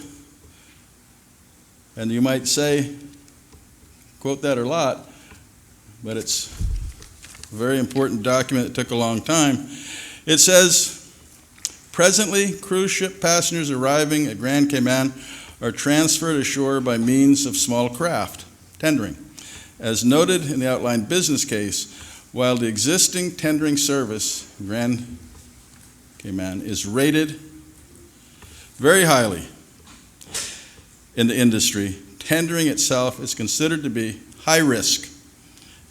and you might say, quote that a lot, but it's a very important document that took a long time. It says, presently, cruise ship passengers arriving at Grand Cayman are transferred ashore by means of small craft, tendering. As noted in the outlined business case, while the existing tendering service, Grand Cayman, is rated very highly in the industry, tendering itself is considered to be high risk,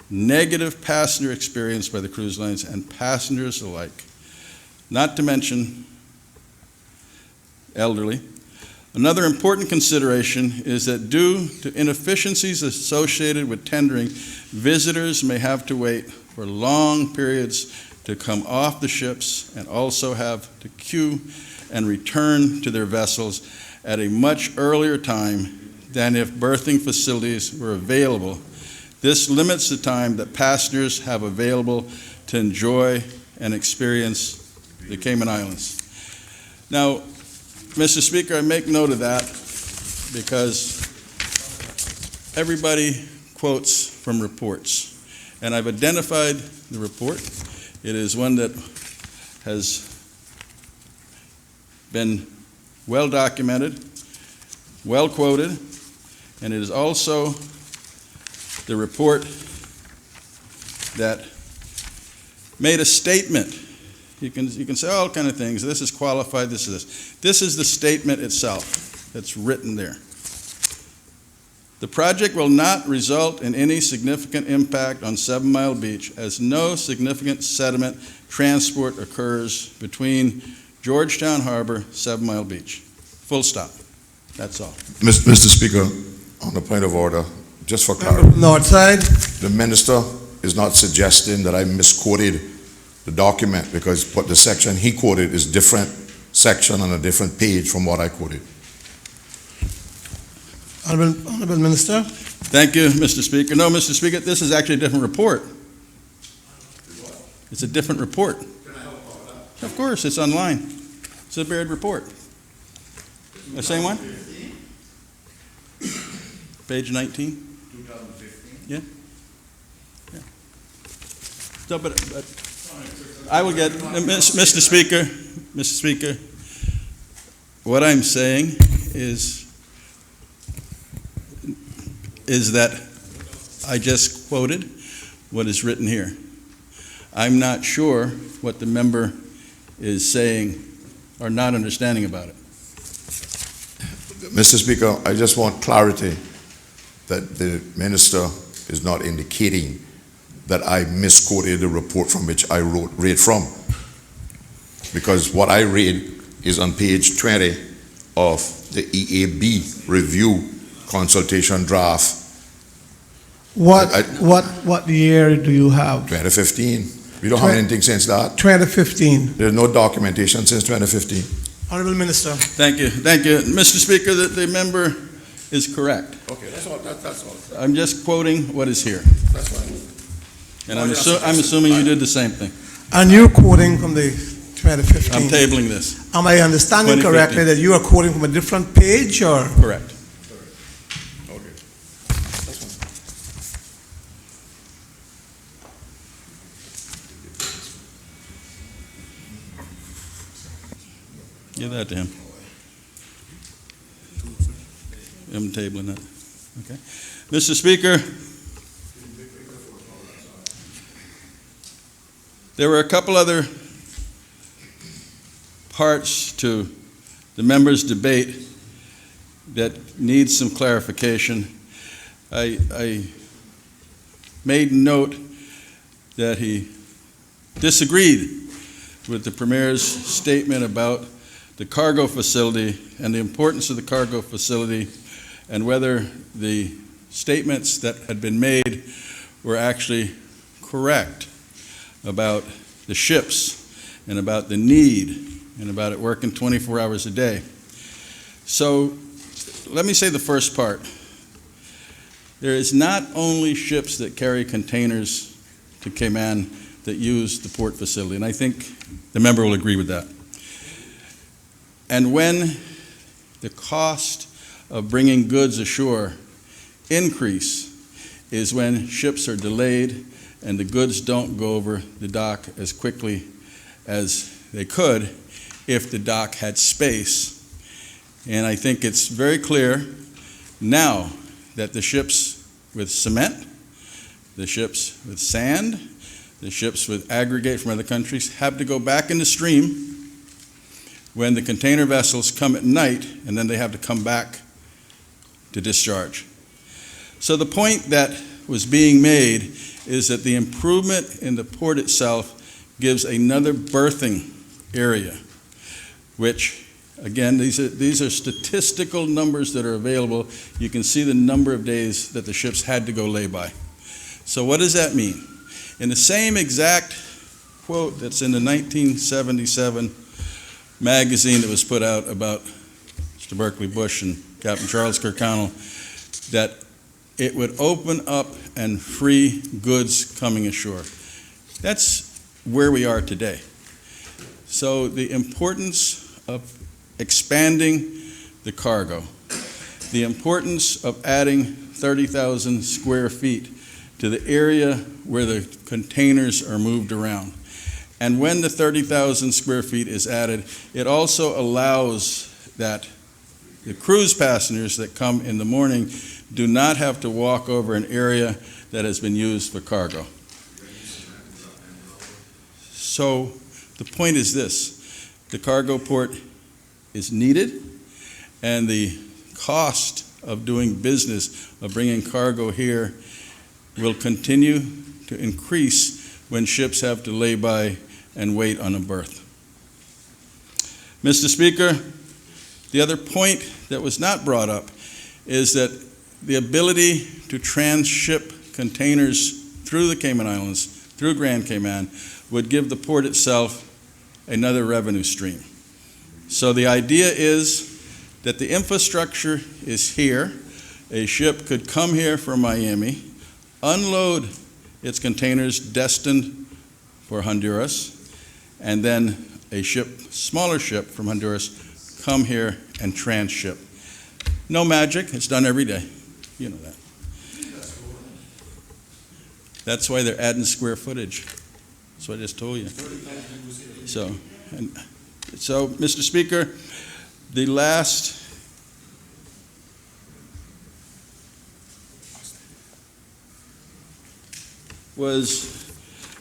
negative passenger experience by the cruise lines and passengers alike. Not to mention elderly. Another important consideration is that due to inefficiencies associated with tendering, visitors may have to wait for long periods to come off the ships and also have to queue and return to their vessels at a much earlier time than if berthing facilities were available. This limits the time that passengers have available to enjoy and experience the Cayman Islands. Now, Mr. Speaker, I make note of that because everybody quotes from reports, and I've identified the report. It is one that has been well documented, well quoted, and it is also the report that made a statement. You can say all kind of things. This is qualified, this is this. This is the statement itself that's written there. The project will not result in any significant impact on 7 Mile Beach, as no significant sediment transport occurs between Georgetown Harbor, 7 Mile Beach. Full stop. That's all. Mr. Speaker, on the point of order, just for clarity, North Side. the minister is not suggesting that I misquoted the document, because what the section he quoted is different section on a different page from what I quoted. Honorable Minister. Thank you, Mr. Speaker. No, Mr. Speaker, this is actually a different report. It's a different report. Of course, it's online. It's a Baird report. The same one? Page 19? 2015. Yeah. So, but I will get, Mr. Speaker, what I'm saying is that I just quoted what is written here. I'm not sure what the member is saying or not understanding about it. Mr. Speaker, I just want clarity that the minister is not indicating that I misquoted the report from which I read from. Because what I read is on page 20 of the EAB review consultation draft. What year do you have? 2015. We don't have anything since that. 2015. There's no documentation since 2015. Honorable Minister. Thank you. Mr. Speaker, the member is correct. Okay, that's all. That's all. I'm just quoting what is here. That's fine. And I'm assuming you did the same thing. And you're quoting from the 2015. I'm tabling this. Am I understanding 2015. correctly that you are quoting from a different page, or? Correct. Okay. That's fine. Give that to him. I'm tabling that. Okay. Mr. Speaker, there were a couple other parts to the members' debate that needs some clarification. I made note that he disagreed with the Premier's statement about the cargo facility and the importance of the cargo facility, and whether the statements that had been made were actually correct about the ships and about the need and about it working 24 hours a day. So let me say the first part. There is not only ships that carry containers to Cayman that use the port facility, and I think the member will agree with that. And when the cost of bringing goods ashore increase is when ships are delayed and the goods don't go over the dock as quickly as they could if the dock had space. And I think it's very clear now that the ships with cement, the ships with sand, the ships with aggregate from other countries have to go back in the stream when the container vessels come at night, and then they have to come back to discharge. So the point that was being made is that the improvement in the port itself gives another berthing area, which, again, these are statistical numbers that are available. You can see the number of days that the ships had to go lay-by. So what does that mean? In the same exact quote that's in the 1977 magazine that was put out about Mr. Berkeley Bush and Captain Charles Kirkconnell, that it would open up and free goods coming ashore. That's where we are today. So the importance of expanding the cargo, the importance of adding 30,000 square feet to the area where the containers are moved around. And when the 30,000 square feet is added, it also allows that the cruise passengers that come in the morning do not have to walk over an area that has been used for cargo. So the point is this: the cargo port is needed, and the cost of doing business, of bringing cargo here, will continue to increase when ships have to lay by and wait on a berth. Mr. Speaker, the other point that was not brought up is that the ability to transship containers through the Cayman Islands, through Grand Cayman, would give the port itself another revenue stream. So the idea is that the infrastructure is here. A ship could come here from Miami, unload its containers destined for Honduras, and then a ship, smaller ship from Honduras, come here and transship. No magic, it's done every day. You know that. That's why they're adding square footage. That's what I just told you. So, Mr. Speaker, the last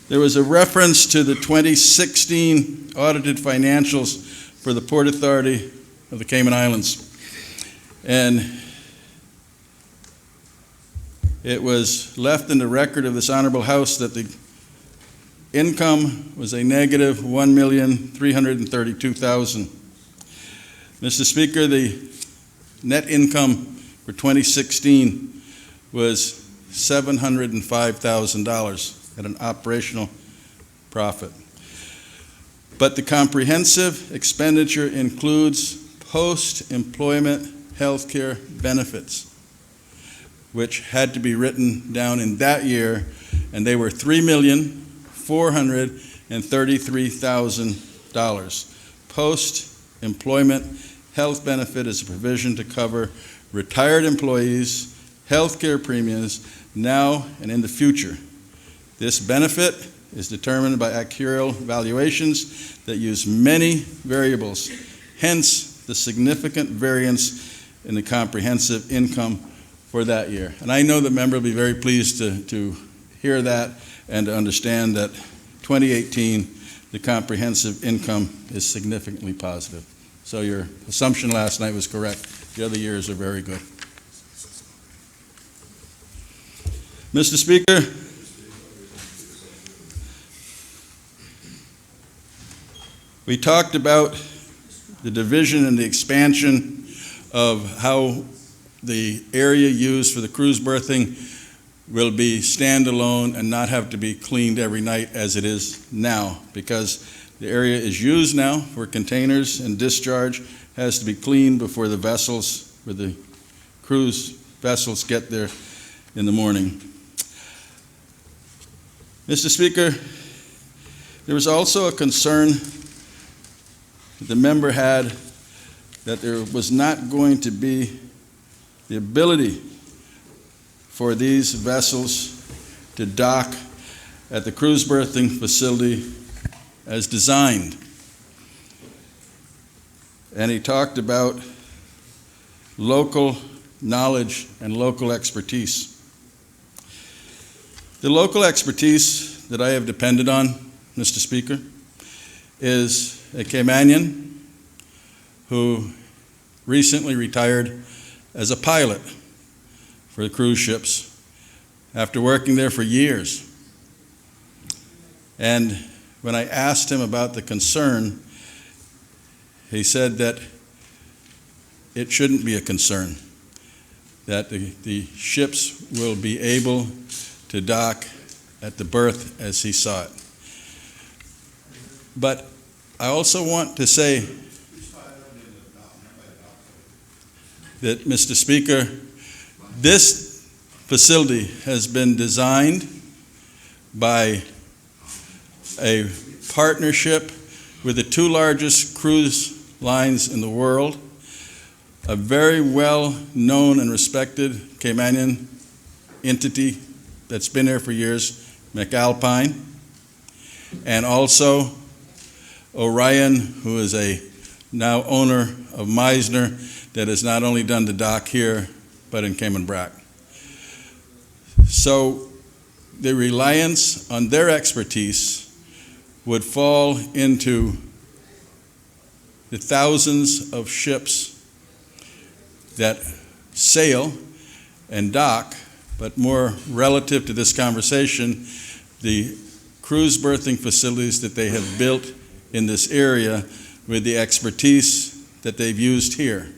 there was a reference to the 2016 audited financials for the Port Authority of the Cayman Islands. And it was left in the record of this honorable House that the income was a negative $1,332,000. Mr. Speaker, the net income for 2016 was $705,000 at an operational profit. But the comprehensive expenditure includes post-employment health care benefits, which had to be written down in that year, and they were $3,433,000. Post-employment health benefit is a provision to cover retired employees' health care premiums now and in the future. This benefit is determined by actuarial valuations that use many variables, hence the significant variance in the comprehensive income for that year. And I know the member will be very pleased to hear that and to understand that 2018, the comprehensive income is significantly positive. So your assumption last night was correct. The other years are very good. Mr. Speaker, we talked about the division and the expansion of how the area used for the cruise berthing will be standalone and not have to be cleaned every night as it is now, because the area is used now for containers, and discharge has to be cleaned before the vessels, where the cruise vessels get there in the morning. Mr. Speaker, there was also a concern that the member had that there was not going to be the ability for these vessels to dock at the cruise berthing facility as designed. And he talked about local knowledge and local expertise. The local expertise that I have depended on, Mr. Speaker, is a Caymanian who recently retired as a pilot for the cruise ships after working there for years. And when I asked him about the concern, he said that it shouldn't be a concern, that the ships will be able to dock at the berth as he saw it. But I also want to say that, Mr. Speaker, this facility has been designed by a partnership with the two largest cruise lines in the world, a very well-known and respected Caymanian entity that's been there for years, McAlpine, and also Orion, who is a now owner of Meisner, that has not only done the dock here, but in Cayman Brac. So the reliance on their expertise would fall into the thousands of ships that sail and dock, but more relative to this conversation, the cruise berthing facilities that they have built in this area with the expertise that they've used here.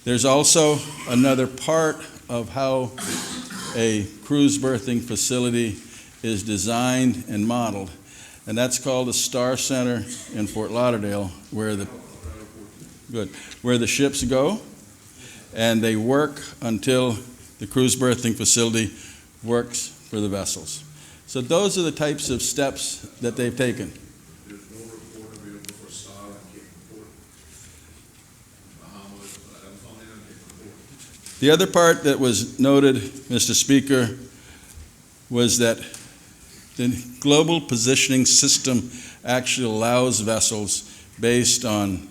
There's also another part of how a cruise berthing facility is designed and modeled, and that's called the Star Center in Fort Lauderdale, where the ships go and they work until the cruise berthing facility works for the vessels. So those are the types of steps that they've taken. There's no report available for Star and Cape Port, Bahamas, The other part that was noted, Mr. Speaker, was that the global positioning system actually allows vessels, based on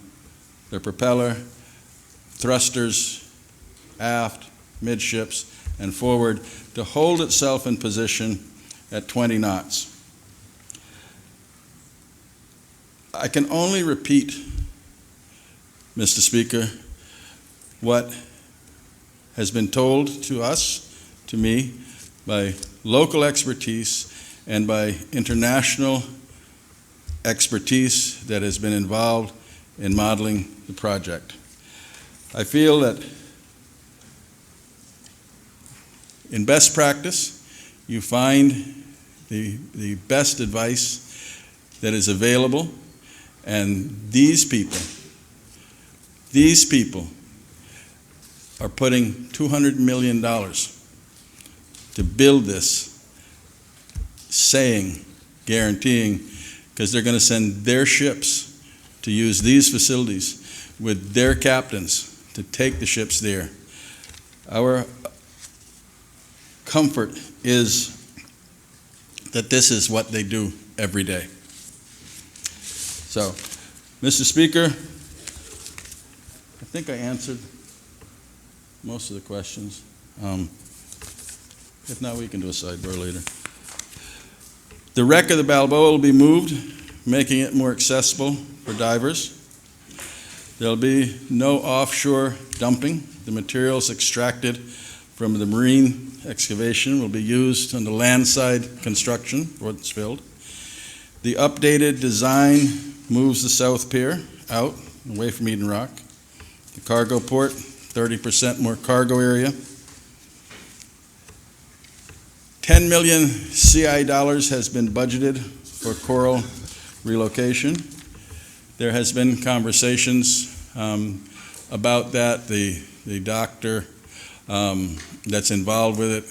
their propeller, thrusters, aft, midships, and forward, to hold itself in position at 20 knots. I can only repeat, Mr. Speaker, what has been told to us, to me, by local expertise and by international expertise that has been involved in modeling the project. I feel that in best practice, you find the best advice that is available, and these people are putting $200 million to build this, guaranteeing, because they're going to send their ships to use these facilities with their captains to take the ships there. Our comfort is that this is what they do every day. So, Mr. Speaker, I think I answered most of the questions. If not, we can do a sidebar later. The wreck of the Balboa will be moved, making it more accessible for divers. There'll be no offshore dumping. The materials extracted from the marine excavation will be used on the landside construction where it's filled. The updated design moves the South Pier out, away from Eden Rock. The cargo port, 30% more cargo area. 10 million CI dollars has been budgeted for coral relocation. There has been conversations about that. The doctor that's involved with it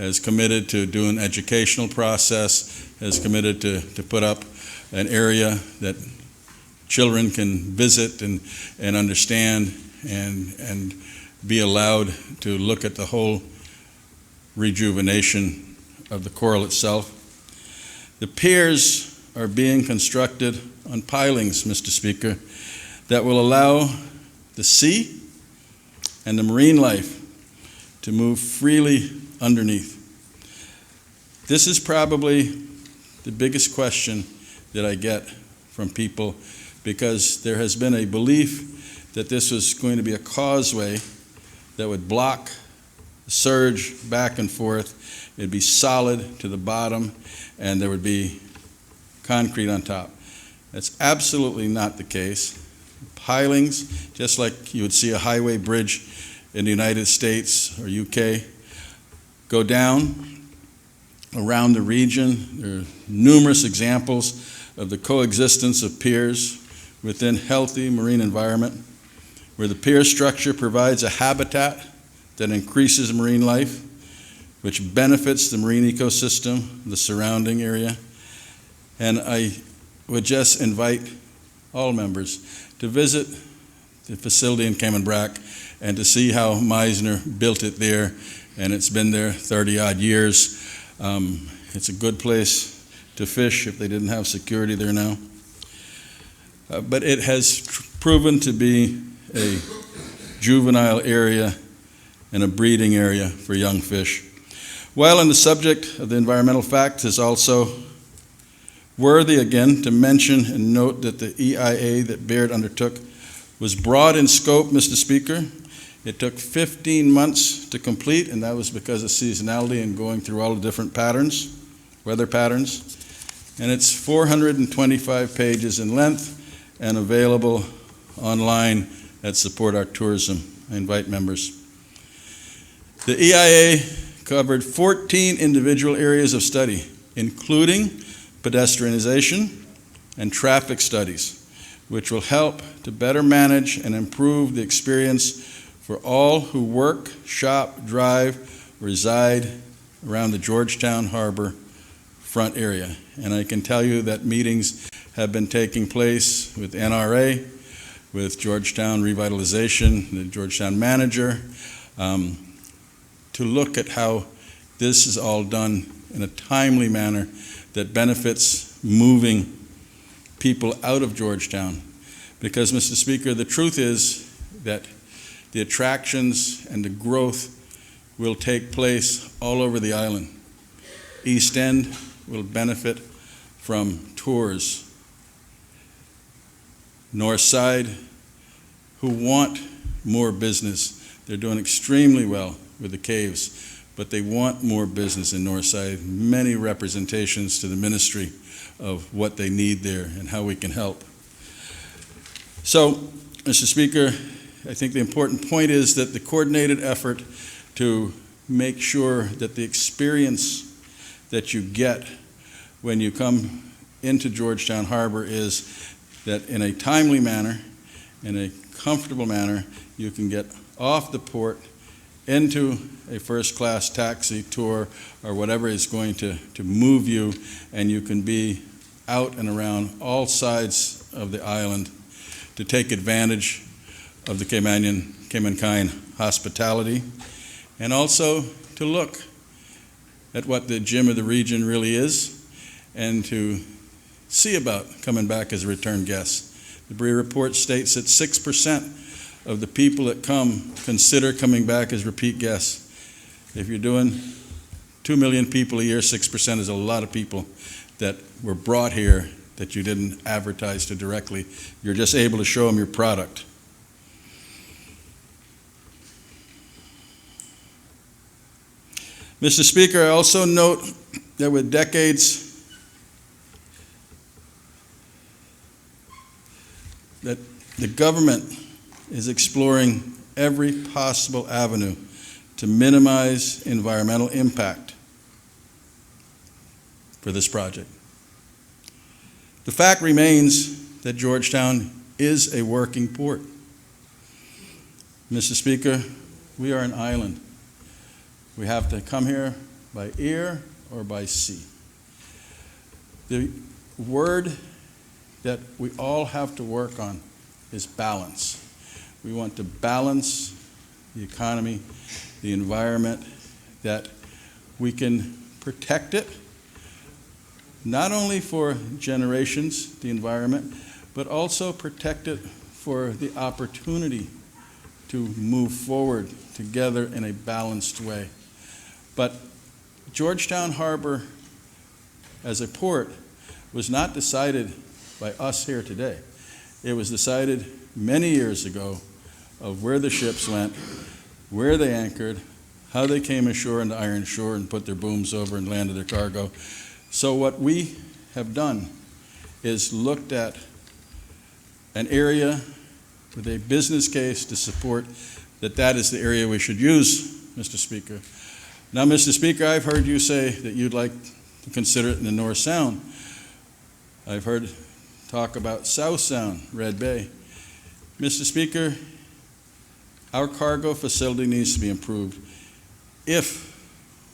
has committed to do an educational process, has committed to put up an area that children can visit and understand and be allowed to look at the whole rejuvenation of the coral itself. The piers are being constructed on pilings, Mr. Speaker, that will allow the sea and the marine life to move freely underneath. This is probably the biggest question that I get from people, because there has been a belief that this was going to be a causeway that would block the surge back and forth. It'd be solid to the bottom, and there would be concrete on top. That's absolutely not the case. Pilings, just like you would see a highway bridge in the United States or UK, go down around the region. There are numerous examples of the coexistence of piers within healthy marine environment, where the pier structure provides a habitat that increases marine life, which benefits the marine ecosystem, the surrounding area. And I would just invite all members to visit the facility in Cayman Brac and to see how Meisner built it there, and it's been there 30-odd years. It's a good place to fish if they didn't have security there now. But it has proven to be a juvenile area and a breeding area for young fish. While on the subject of the environmental facts, is also worthy again to mention and note that the EIA that Baird undertook was broad in scope, Mr. Speaker. It took 15 months to complete, and that was because of seasonality and going through all the different patterns, weather patterns. And it's 425 pages in length and available online at Support Our Tourism. I invite members. The EIA covered 14 individual areas of study, including pedestrianization and traffic studies, which will help to better manage and improve the experience for all who work, shop, drive, reside around the Georgetown Harbor front area. And I can tell you that meetings have been taking place with NRA, with Georgetown Revitalization, the Georgetown manager, to look at how this is all done in a timely manner that benefits moving people out of Georgetown. Because, Mr. Speaker, the truth is that the attractions and the growth will take place all over the island. East End will benefit from tours. North Side, who want more business, they're doing extremely well with the caves, but they want more business in North Side. Many representations to the ministry of what they need there and how we can help. So, Mr. Speaker, I think the important point is that the coordinated effort to make sure that the experience that you get when you come into Georgetown Harbor is that in a timely manner, in a comfortable manner, you can get off the port into a first-class taxi tour or whatever is going to move you, and you can be out and around all sides of the island to take advantage of the Cayman hospitality, and also to look at what the gym of the region really is and to see about coming back as a return guest. The Brea report states that 6% of the people that come consider coming back as repeat guests. If you're doing 2 million people a year, 6% is a lot of people that were brought here that you didn't advertise to directly. You're just able to show them your product. Mr. Speaker, I also note that with decades that the government is exploring every possible avenue to minimize environmental impact for this project. The fact remains that Georgetown is a working port. Mr. Speaker, we are an island. We have to come here by air or by sea. The word that we all have to work on is balance. We want to balance the economy, the environment, that we can protect it, not only for generations, the environment, but also protect it for the opportunity to move forward together in a balanced way. But Georgetown Harbor as a port was not decided by us here today. It was decided many years ago of where the ships went, where they anchored, how they came ashore into Iron Shore and put their booms over and landed their cargo. So what we have done is looked at an area with a business case to support that is the area we should use, Mr. Speaker. Now, Mr. Speaker, I've heard you say that you'd like to consider it in the North Sound. I've heard talk about South Sound, Red Bay. Mr. Speaker, our cargo facility needs to be improved. If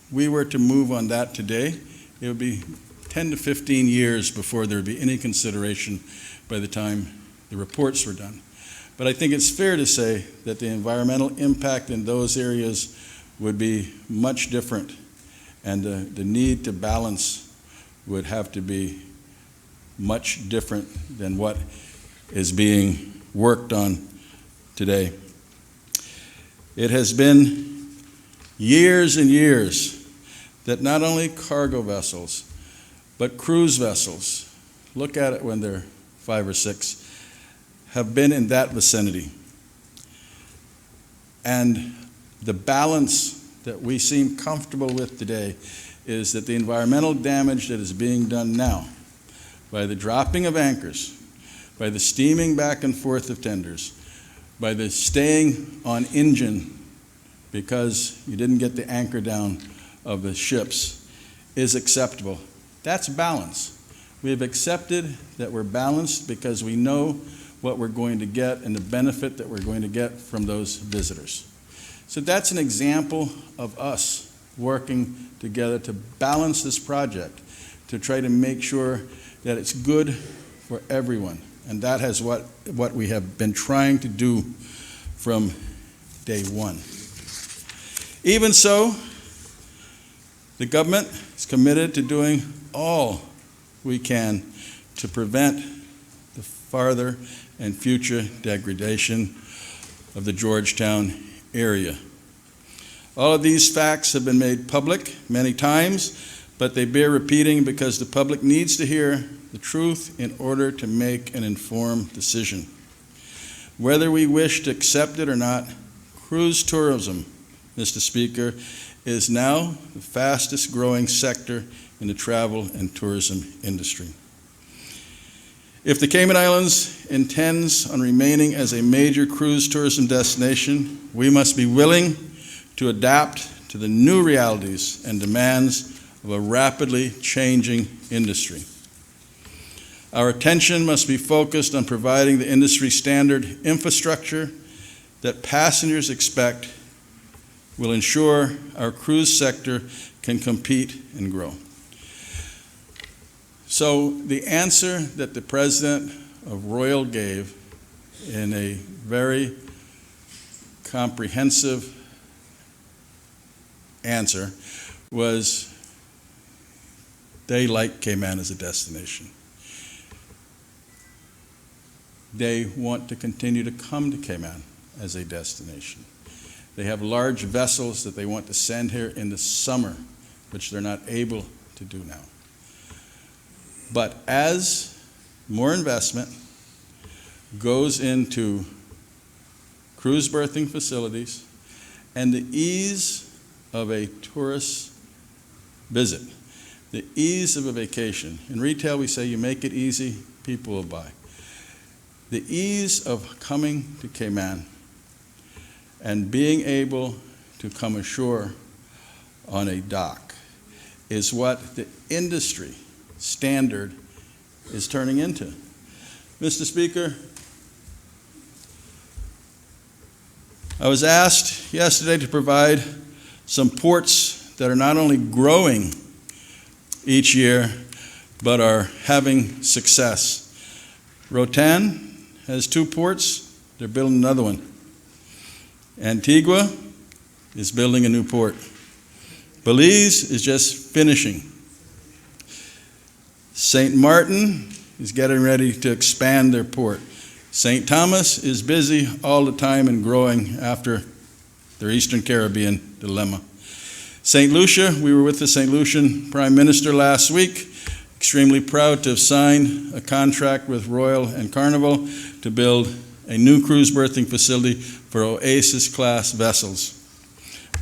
we were to move on that today, it would be 10 to 15 years before there would be any consideration by the time the reports were done. But I think it's fair to say that the environmental impact in those areas would be much different, and the need to balance would have to be much different than what is being worked on today. It has been years and years that not only cargo vessels, but cruise vessels, look at it when they're 5 or 6, have been in that vicinity. And the balance that we seem comfortable with today is that the environmental damage that is being done now by the dropping of anchors, by the steaming back and forth of tenders, by the staying on engine because you didn't get the anchor down of the ships, is acceptable. That's balance. We have accepted that we're balanced because we know what we're going to get and the benefit that we're going to get from those visitors. So that's an example of us working together to balance this project, to try to make sure that it's good for everyone. And that is what we have been trying to do from day one. Even so, the government is committed to doing all we can to prevent the farther and future degradation of the Georgetown area. All of these facts have been made public many times, but they bear repeating because the public needs to hear the truth in order to make an informed decision. Whether we wish to accept it or not, cruise tourism, Mr. Speaker, is now the fastest growing sector in the travel and tourism industry. If the Cayman Islands intends on remaining as a major cruise tourism destination, we must be willing to adapt to the new realities and demands of a rapidly changing industry. Our attention must be focused on providing the industry standard infrastructure that passengers expect will ensure our cruise sector can compete and grow. So the answer that the President of Royal gave in a very comprehensive answer was they like Cayman as a destination. They want to continue to come to Cayman as a destination. They have large vessels that they want to send here in the summer, which they're not able to do now. But as more investment goes into cruise berthing facilities and the ease of a tourist visit, the ease of a vacation. In retail, we say you make it easy, people will buy. The ease of coming to Cayman and being able to come ashore on a dock is what the industry standard is turning into. Mr. Speaker, I was asked yesterday to provide some ports that are not only growing each year, but are having success. Roatan has 2 ports. They're building another one. Antigua is building a new port. Belize is just finishing. St. Martin is getting ready to expand their port. St. Thomas is busy all the time and growing after their Eastern Caribbean dilemma. St. Lucia, we were with the St. Lucian Prime Minister last week, extremely proud to have signed a contract with Royal and Carnival to build a new cruise berthing facility for Oasis-class vessels.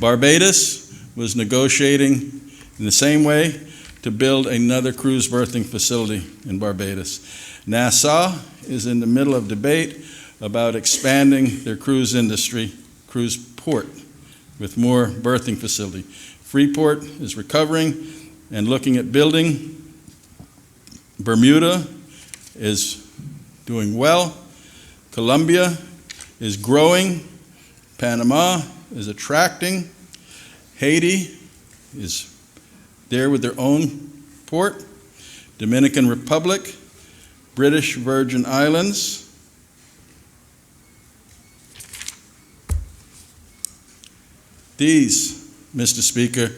Barbados was negotiating in the same way to build another cruise berthing facility in Barbados. Nassau is in the middle of debate about expanding their cruise industry, cruise port, with more berthing facility. Freeport is recovering and looking at building. Bermuda is doing well. Colombia is growing. Panama is attracting. Haiti is there with their own port. Dominican Republic, British Virgin Islands. These, Mr. Speaker,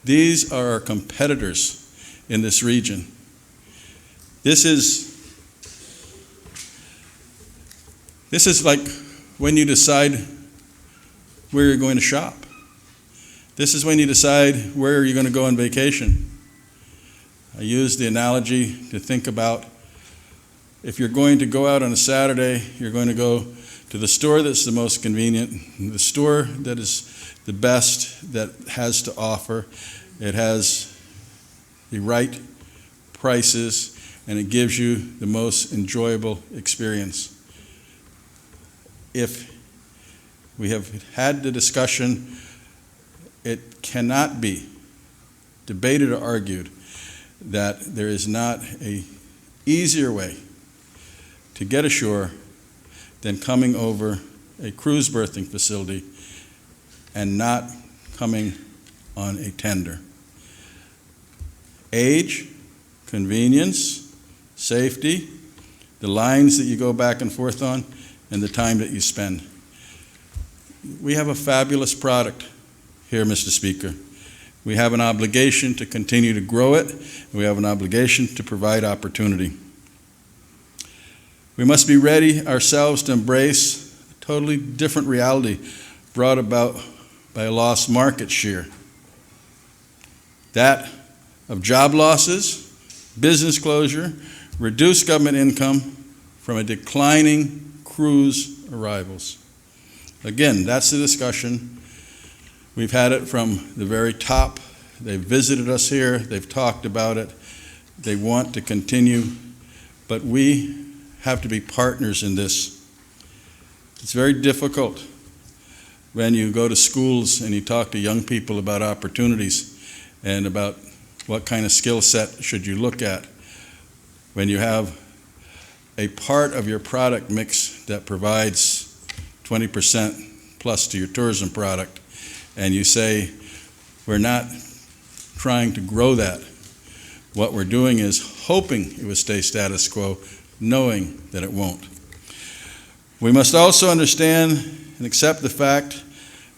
these are our competitors in this region. This is like when you decide where you're going to shop. This is when you decide where you're going to go on vacation. I use the analogy to think about if you're going to go out on a Saturday, you're going to go to the store that's the most convenient, the store that is the best that has to offer. It has the right prices, and it gives you the most enjoyable experience. If we have had the discussion, it cannot be debated or argued that there is not an easier way to get ashore than coming over a cruise berthing facility and not coming on a tender. Age, convenience, safety, the lines that you go back and forth on, and the time that you spend. We have a fabulous product here, Mr. Speaker. We have an obligation to continue to grow it, and we have an obligation to provide opportunity. We must be ready ourselves to embrace a totally different reality brought about by a lost market share. That of job losses, business closure, reduced government income from a declining cruise arrivals. Again, that's the discussion. We've had it from the very top. They've visited us here. They've talked about it. They want to continue, but we have to be partners in this. It's very difficult when you go to schools and you talk to young people about opportunities and about what kind of skill set should you look at when you have a part of your product mix that provides 20% plus to your tourism product, and you say, we're not trying to grow that. What we're doing is hoping it will stay status quo, knowing that it won't. We must also understand and accept the fact,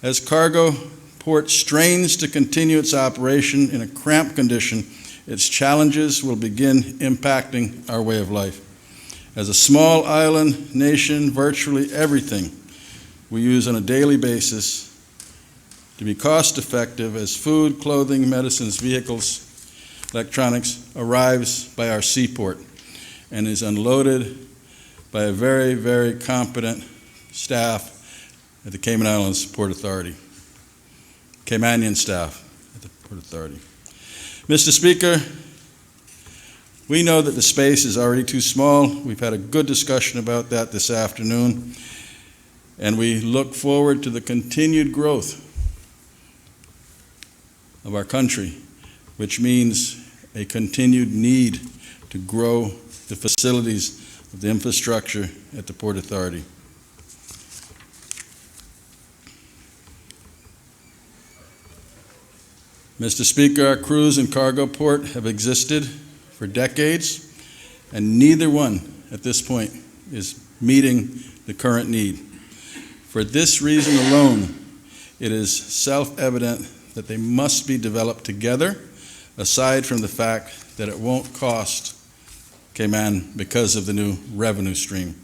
as cargo port strains to continue its operation in a cramped condition, its challenges will begin impacting our way of life. As a small island nation, virtually everything we use on a daily basis to be cost effective as food, clothing, medicines, vehicles, electronics arrives by our seaport and is unloaded by a very, very competent staff at the Cayman Islands Port Authority, Caymanian staff at the Port Authority. Mr. Speaker, we know that the space is already too small. We've had a good discussion about that this afternoon, and we look forward to the continued growth of our country, which means a continued need to grow the facilities of the infrastructure at the Port Authority. Mr. Speaker, our cruise and cargo port have existed for decades, and neither one at this point is meeting the current need. For this reason alone, it is self-evident that they must be developed together, aside from the fact that it won't cost Cayman because of the new revenue stream.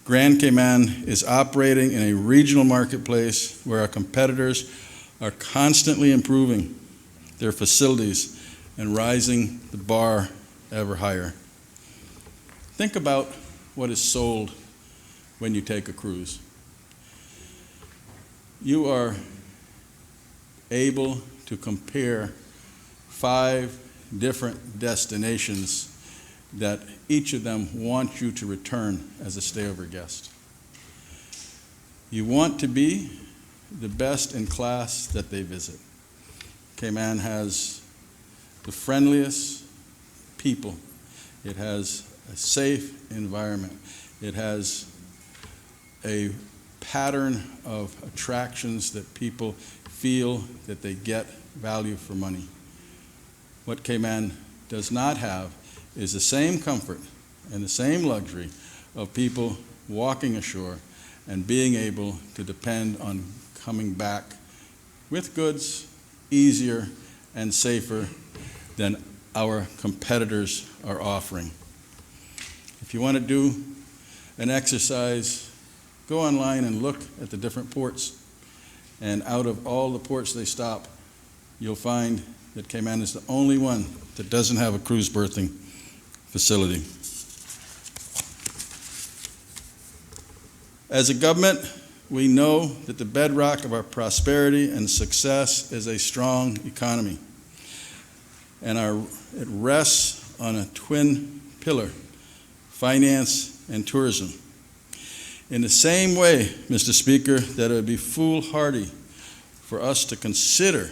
Grand Cayman is operating in a regional marketplace where our competitors are constantly improving their facilities and rising the bar ever higher. Think about what is sold when you take a cruise. You are able to compare 5 different destinations that each of them want you to return as a stayover guest. You want to be the best in class that they visit. Cayman has the friendliest people. It has a safe environment. It has a pattern of attractions that people feel that they get value for money. What Cayman does not have is the same comfort and the same luxury of people walking ashore and being able to depend on coming back with goods easier and safer than our competitors are offering. If you want to do an exercise, go online and look at the different ports. And out of all the ports they stop, you'll find that Cayman is the only one that doesn't have a cruise berthing facility. As a government, we know that the bedrock of our prosperity and success is a strong economy. And it rests on a twin pillar, finance and tourism. In the same way, Mr. Speaker, that it would be foolhardy for us to consider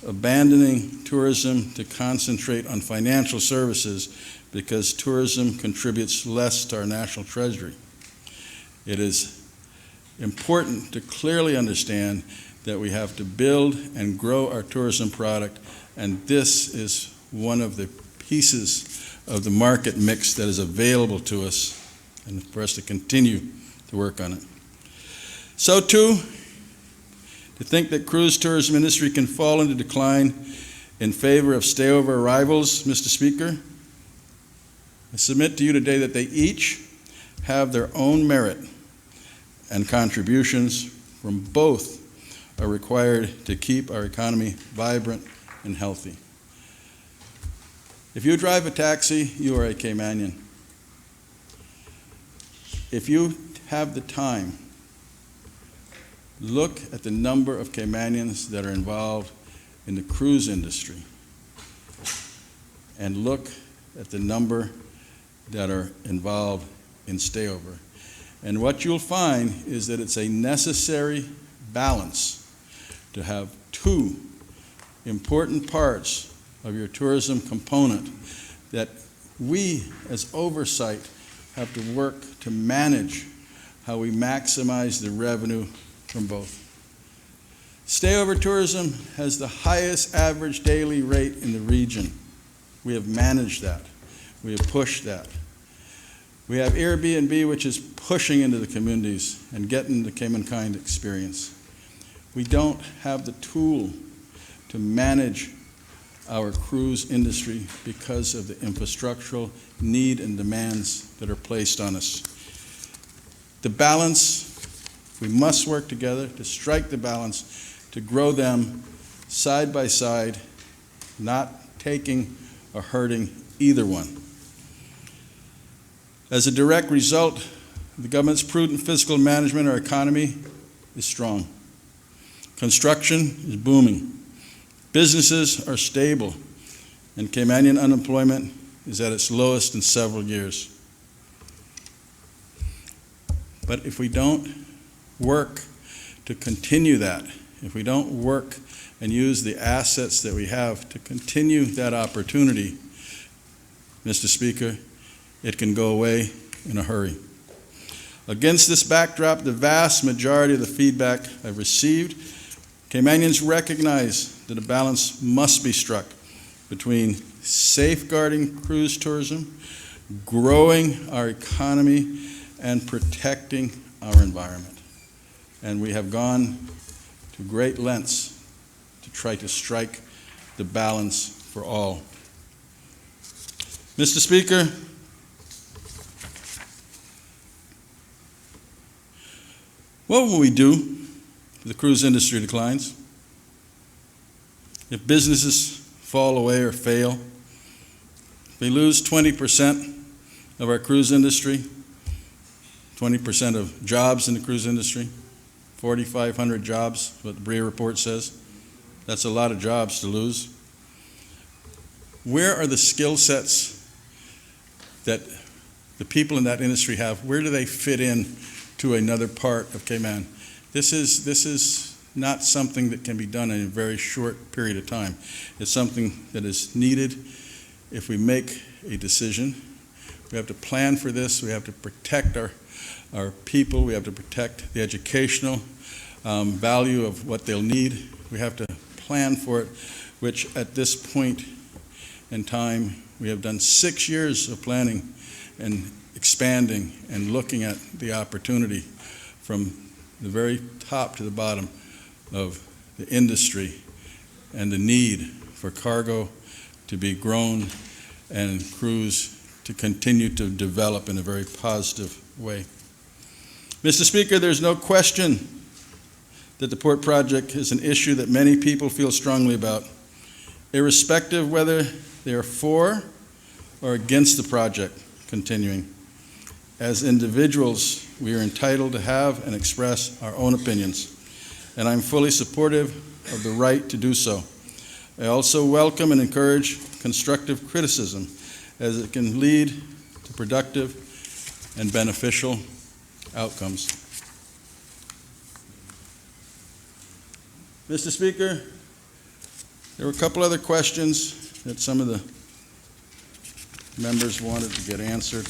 abandoning tourism to concentrate on financial services because tourism contributes less to our national treasury. It is important to clearly understand that we have to build and grow our tourism product, and this is one of the pieces of the market mix that is available to us, and for us to continue to work on it. So too, To think that cruise tourism industry can fall into decline in favor of stayover arrivals, Mr. Speaker, I submit to you today that they each have their own merit, and contributions from both are required to keep our economy vibrant and healthy. If you drive a taxi, you are a Caymanian. If you have the time, look at the number of Caymanians that are involved in the cruise industry, and look at the number that are involved in stayover. And what you'll find is that it's a necessary balance to have two important parts of your tourism component that we, as oversight, have to work to manage how we maximize the revenue from both. Stayover tourism has the highest average daily rate in the region. We have managed that. We have pushed that. We have Airbnb, which is pushing into the communities and getting the Caymankind experience. We don't have the tool to manage our cruise industry because of the infrastructural need and demands that are placed on us. The balance, we must work together to strike the balance, to grow them side by side, not taking or hurting either one. As a direct result of the government's prudent fiscal management, our economy is strong. Construction is booming. Businesses are stable, and Caymanian unemployment is at its lowest in several years. But if we don't work to continue that, if we don't work and use the assets that we have to continue that opportunity, Mr. Speaker, it can go away in a hurry. Against this backdrop, the vast majority of the feedback I've received, Caymanians recognize that a balance must be struck between safeguarding cruise tourism, growing our economy, and protecting our environment. And we have gone to great lengths to try to strike the balance for all. Mr. Speaker, what will we do if the cruise industry declines? If businesses fall away or fail? If we lose 20% of our cruise industry, 20% of jobs in the cruise industry, 4,500 jobs, what the BREA report says. That's a lot of jobs to lose. Where are the skill sets that the people in that industry have? Where do they fit in to another part of Cayman? This is not something that can be done in a very short period of time. It's something that is needed if we make a decision. We have to plan for this. We have to protect our people. We have to protect the educational value of what they'll need. We have to plan for it, which at this point in time, we have done 6 years of planning and expanding and looking at the opportunity from the very top to the bottom of the industry and the need for cargo to be grown and cruise to continue to develop in a very positive way. Mr. Speaker, there's no question that the port project is an issue that many people feel strongly about, irrespective whether they are for or against the project continuing. As individuals, we are entitled to have and express our own opinions, and I'm fully supportive of the right to do so. I also welcome and encourage constructive criticism, as it can lead to productive and beneficial outcomes. Mr. Speaker, there were a couple other questions that some of the members wanted to get answered.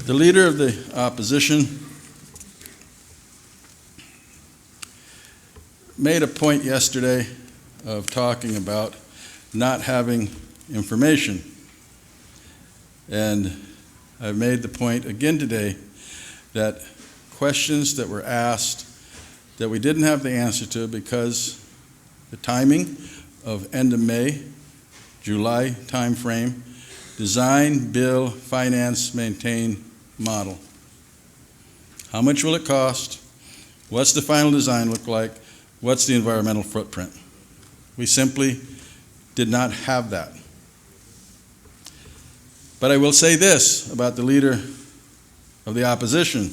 The leader of the opposition made a point yesterday of talking about not having information. And I've made the point again today that questions that were asked that we didn't have the answer to because the timing of end of May, July timeframe, design, build, finance, maintain, model. How much will it cost? What's the final design look like? What's the environmental footprint? We simply did not have that. But I will say this about the leader of the opposition.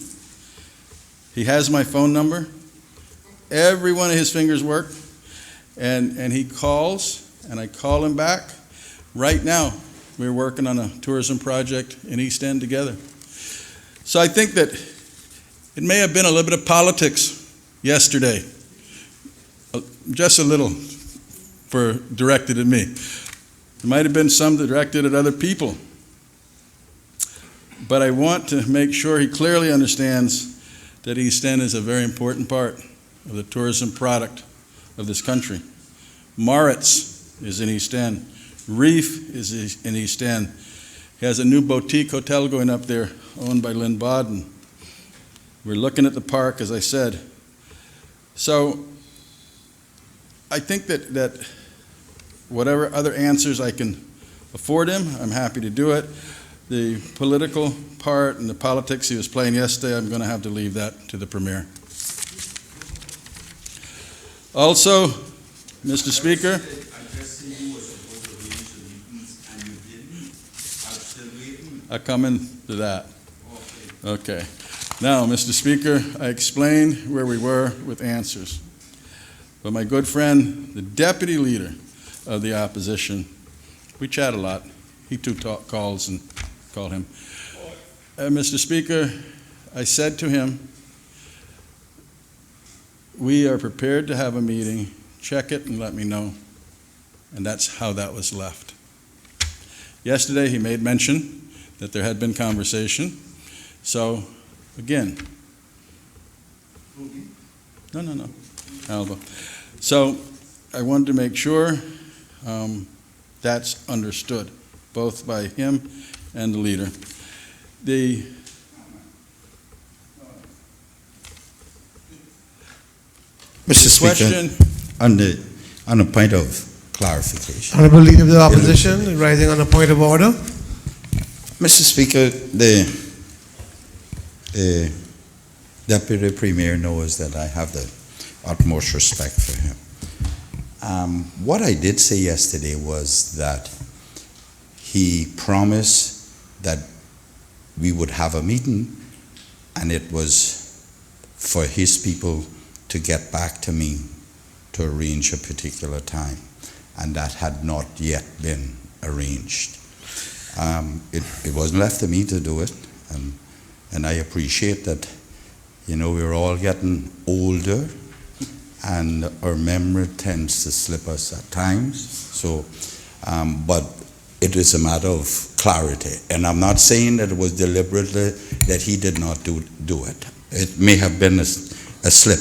He has my phone number. Every one of his fingers work. And he calls, and I call him back. Right now, we're working on a tourism project in East End together. So I think that it may have been a little bit of politics yesterday. Just a little directed at me. There might have been some directed at other people. But I want to make sure he clearly understands that East End is a very important part of the tourism product of this country. Moritz is in East End. Reef is in East End. He has a new boutique hotel going up there owned by Lynn Bodden. We're looking at the park, as I said. So I think that whatever other answers I can afford him, I'm happy to do it. The political part and the politics he was playing yesterday, I'm going to have to leave that to the Premier. Also, Mr. Speaker, I come into that. Okay. Now, Mr. Speaker, I explained where we were with answers. But my good friend, the deputy leader of the opposition, we chat a lot. He too calls and call him. Mr. Speaker, I said to him, we are prepared to have a meeting, check it and let me know. And that's how that was left. Yesterday he made mention that there had been conversation. So, again, no. Alba. So, I wanted to make sure that's understood, both by him and the leader. The Mr. Speaker, question, on a point of clarification. Honorable Leader of the Opposition, rising on a point of order. Mr. Speaker, the Deputy Premier knows that I have the utmost respect for him. What I did say yesterday was that he promised that we would have a meeting, and it was for his people to get back to me to arrange a particular time, and that had not yet been arranged. It wasn't left to me to do it, and I appreciate that, we're all getting older, and our memory tends to slip us at times. So, but it is a matter of clarity, and I'm not saying that it was deliberately that he did not do it. It may have been a slip,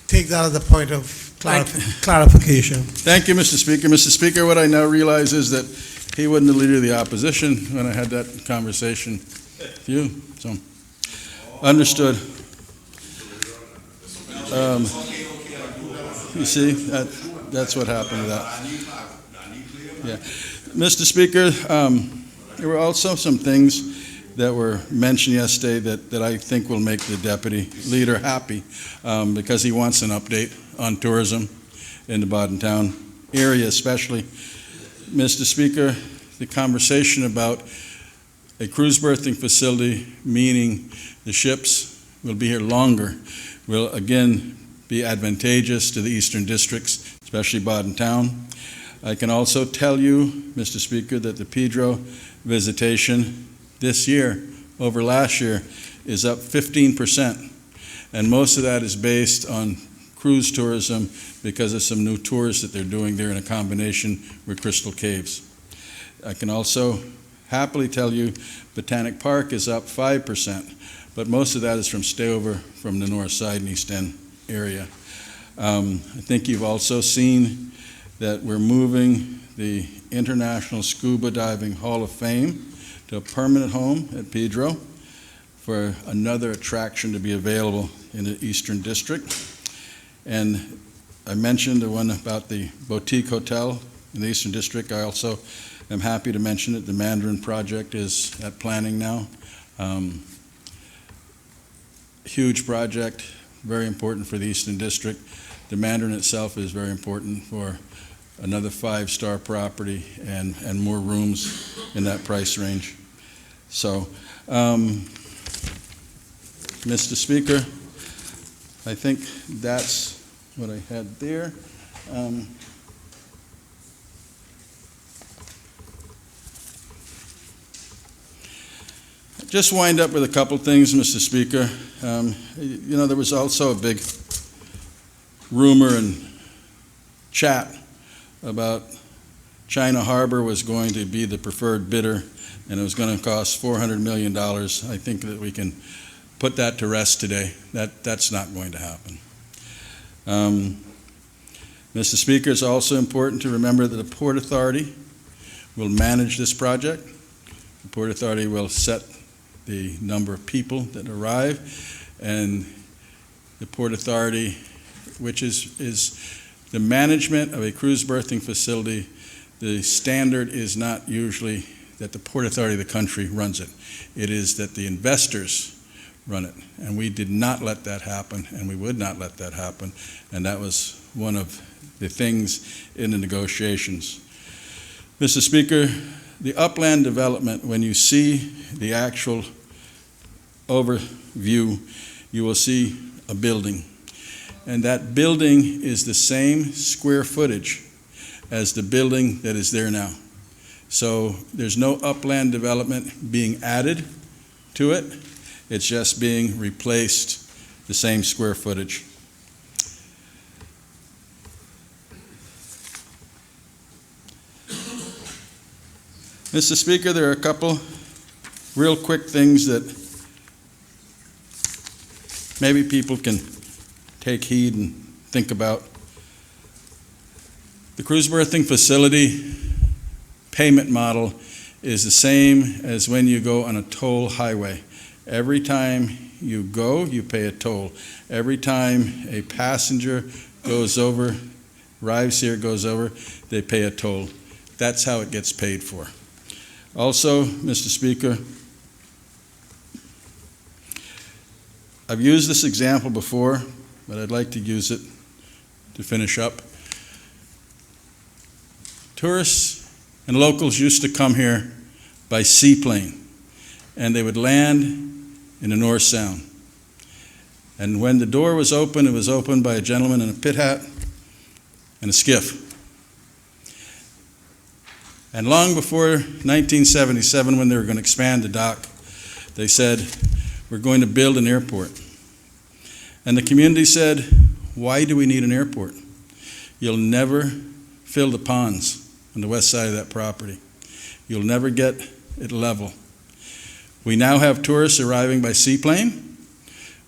Take that as a point of clarification. thank you, Mr. Speaker. Mr. Speaker, what I now realize is that he wasn't the leader of the opposition when I had that conversation with you. So, understood. You see, that's what happened to that. Yeah. Mr. Speaker, there were also some things that were mentioned yesterday that I think will make the deputy leader happy because he wants an update on tourism in the Boddentown area especially. Mr. Speaker, the conversation about a cruise berthing facility, meaning the ships will be here longer, will again be advantageous to the eastern districts, especially Boddentown. I can also tell you, Mr. Speaker, that the Pedro visitation this year over last year is up 15%, and most of that is based on cruise tourism because of some new tours that they're doing there in a combination with Crystal Caves. I can also happily tell you Botanic Park is up 5%, but most of that is from stayover from the north side and East End area. I think you've also seen that we're moving the International Scuba Diving Hall of Fame to a permanent home at Pedro for another attraction to be available in the Eastern District. And I mentioned the one about the boutique hotel in the Eastern District. I also am happy to mention that the Mandarin project is at planning now. Huge project, very important for the Eastern District. The Mandarin itself is very important for another 5-star property and more rooms in that price range. So, Mr. Speaker, I think that's what I had there. Just wind up with a couple things, Mr. Speaker. You know, there was also a big rumor and chat about China Harbor was going to be the preferred bidder, and it was going to cost $400 million. I think that we can put that to rest today. That's not going to happen. Mr. Speaker, it's also important to remember that the Port Authority will manage this project. The Port Authority will set the number of people that arrive, and the Port Authority, which is the management of a cruise berthing facility, the standard is not usually that the Port Authority of the country runs it. It is that the investors run it, and we did not let that happen, and we would not let that happen, and that was one of the things in the negotiations. Mr. Speaker, the upland development, when you see the actual overview, you will see a building. And that building is the same square footage as the building that is there now. So there's no upland development being added to it. It's just being replaced the same square footage. Mr. Speaker, there are a couple real quick things that maybe people can take heed and think about. The cruise berthing facility payment model is the same as when you go on a toll highway. Every time you go, you pay a toll. Every time a passenger goes over, arrives here, goes over, they pay a toll. That's how it gets paid for. Also, Mr. Speaker, I've used this example before, but I'd like to use it to finish up. Tourists and locals used to come here by seaplane, and they would land in the North Sound. And when the door was open, it was opened by a gentleman in a pit hat and a skiff. And long before 1977, when they were going to expand the dock, they said, we're going to build an airport. And the community said, why do we need an airport? You'll never fill the ponds on the west side of that property. You'll never get it level. We now have tourists arriving by seaplane.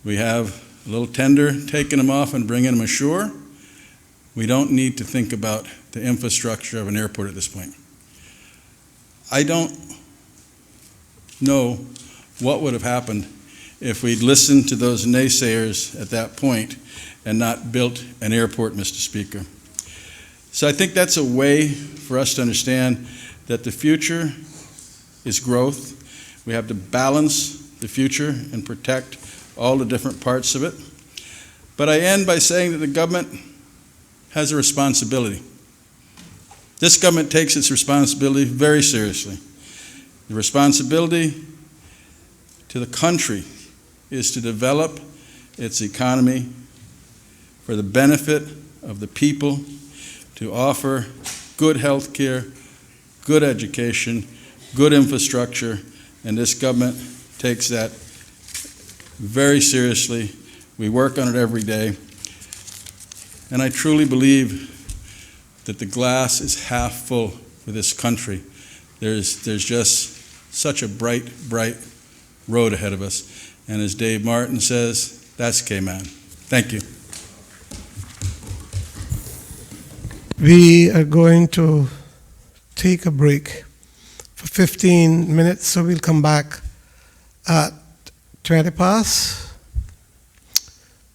We have a little tender taking them off and bringing them ashore. We don't need to think about the infrastructure of an airport at this point. I don't know what would have happened if we'd listened to those naysayers at that point and not built an airport, Mr. Speaker. So I think that's a way for us to understand that the future is growth. We have to balance the future and protect all the different parts of it. But I end by saying that the government has a responsibility. This government takes its responsibility very seriously. The responsibility to the country is to develop its economy for the benefit of the people, to offer good health care, good education, good infrastructure, and this government takes that very seriously. We work on it every day. And I truly believe that the glass is half full for this country. There's just such a bright road ahead of us. And as Dave Martin says, that's K-Man. Thank you. We are going to take a break for 15 minutes, so we'll come back at 20 past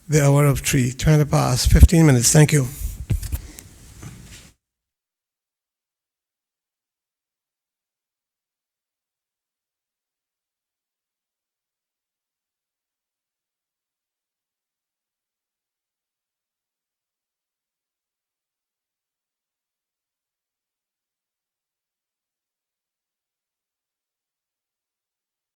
the hour of 3. 20 past, 15 minutes. Thank you.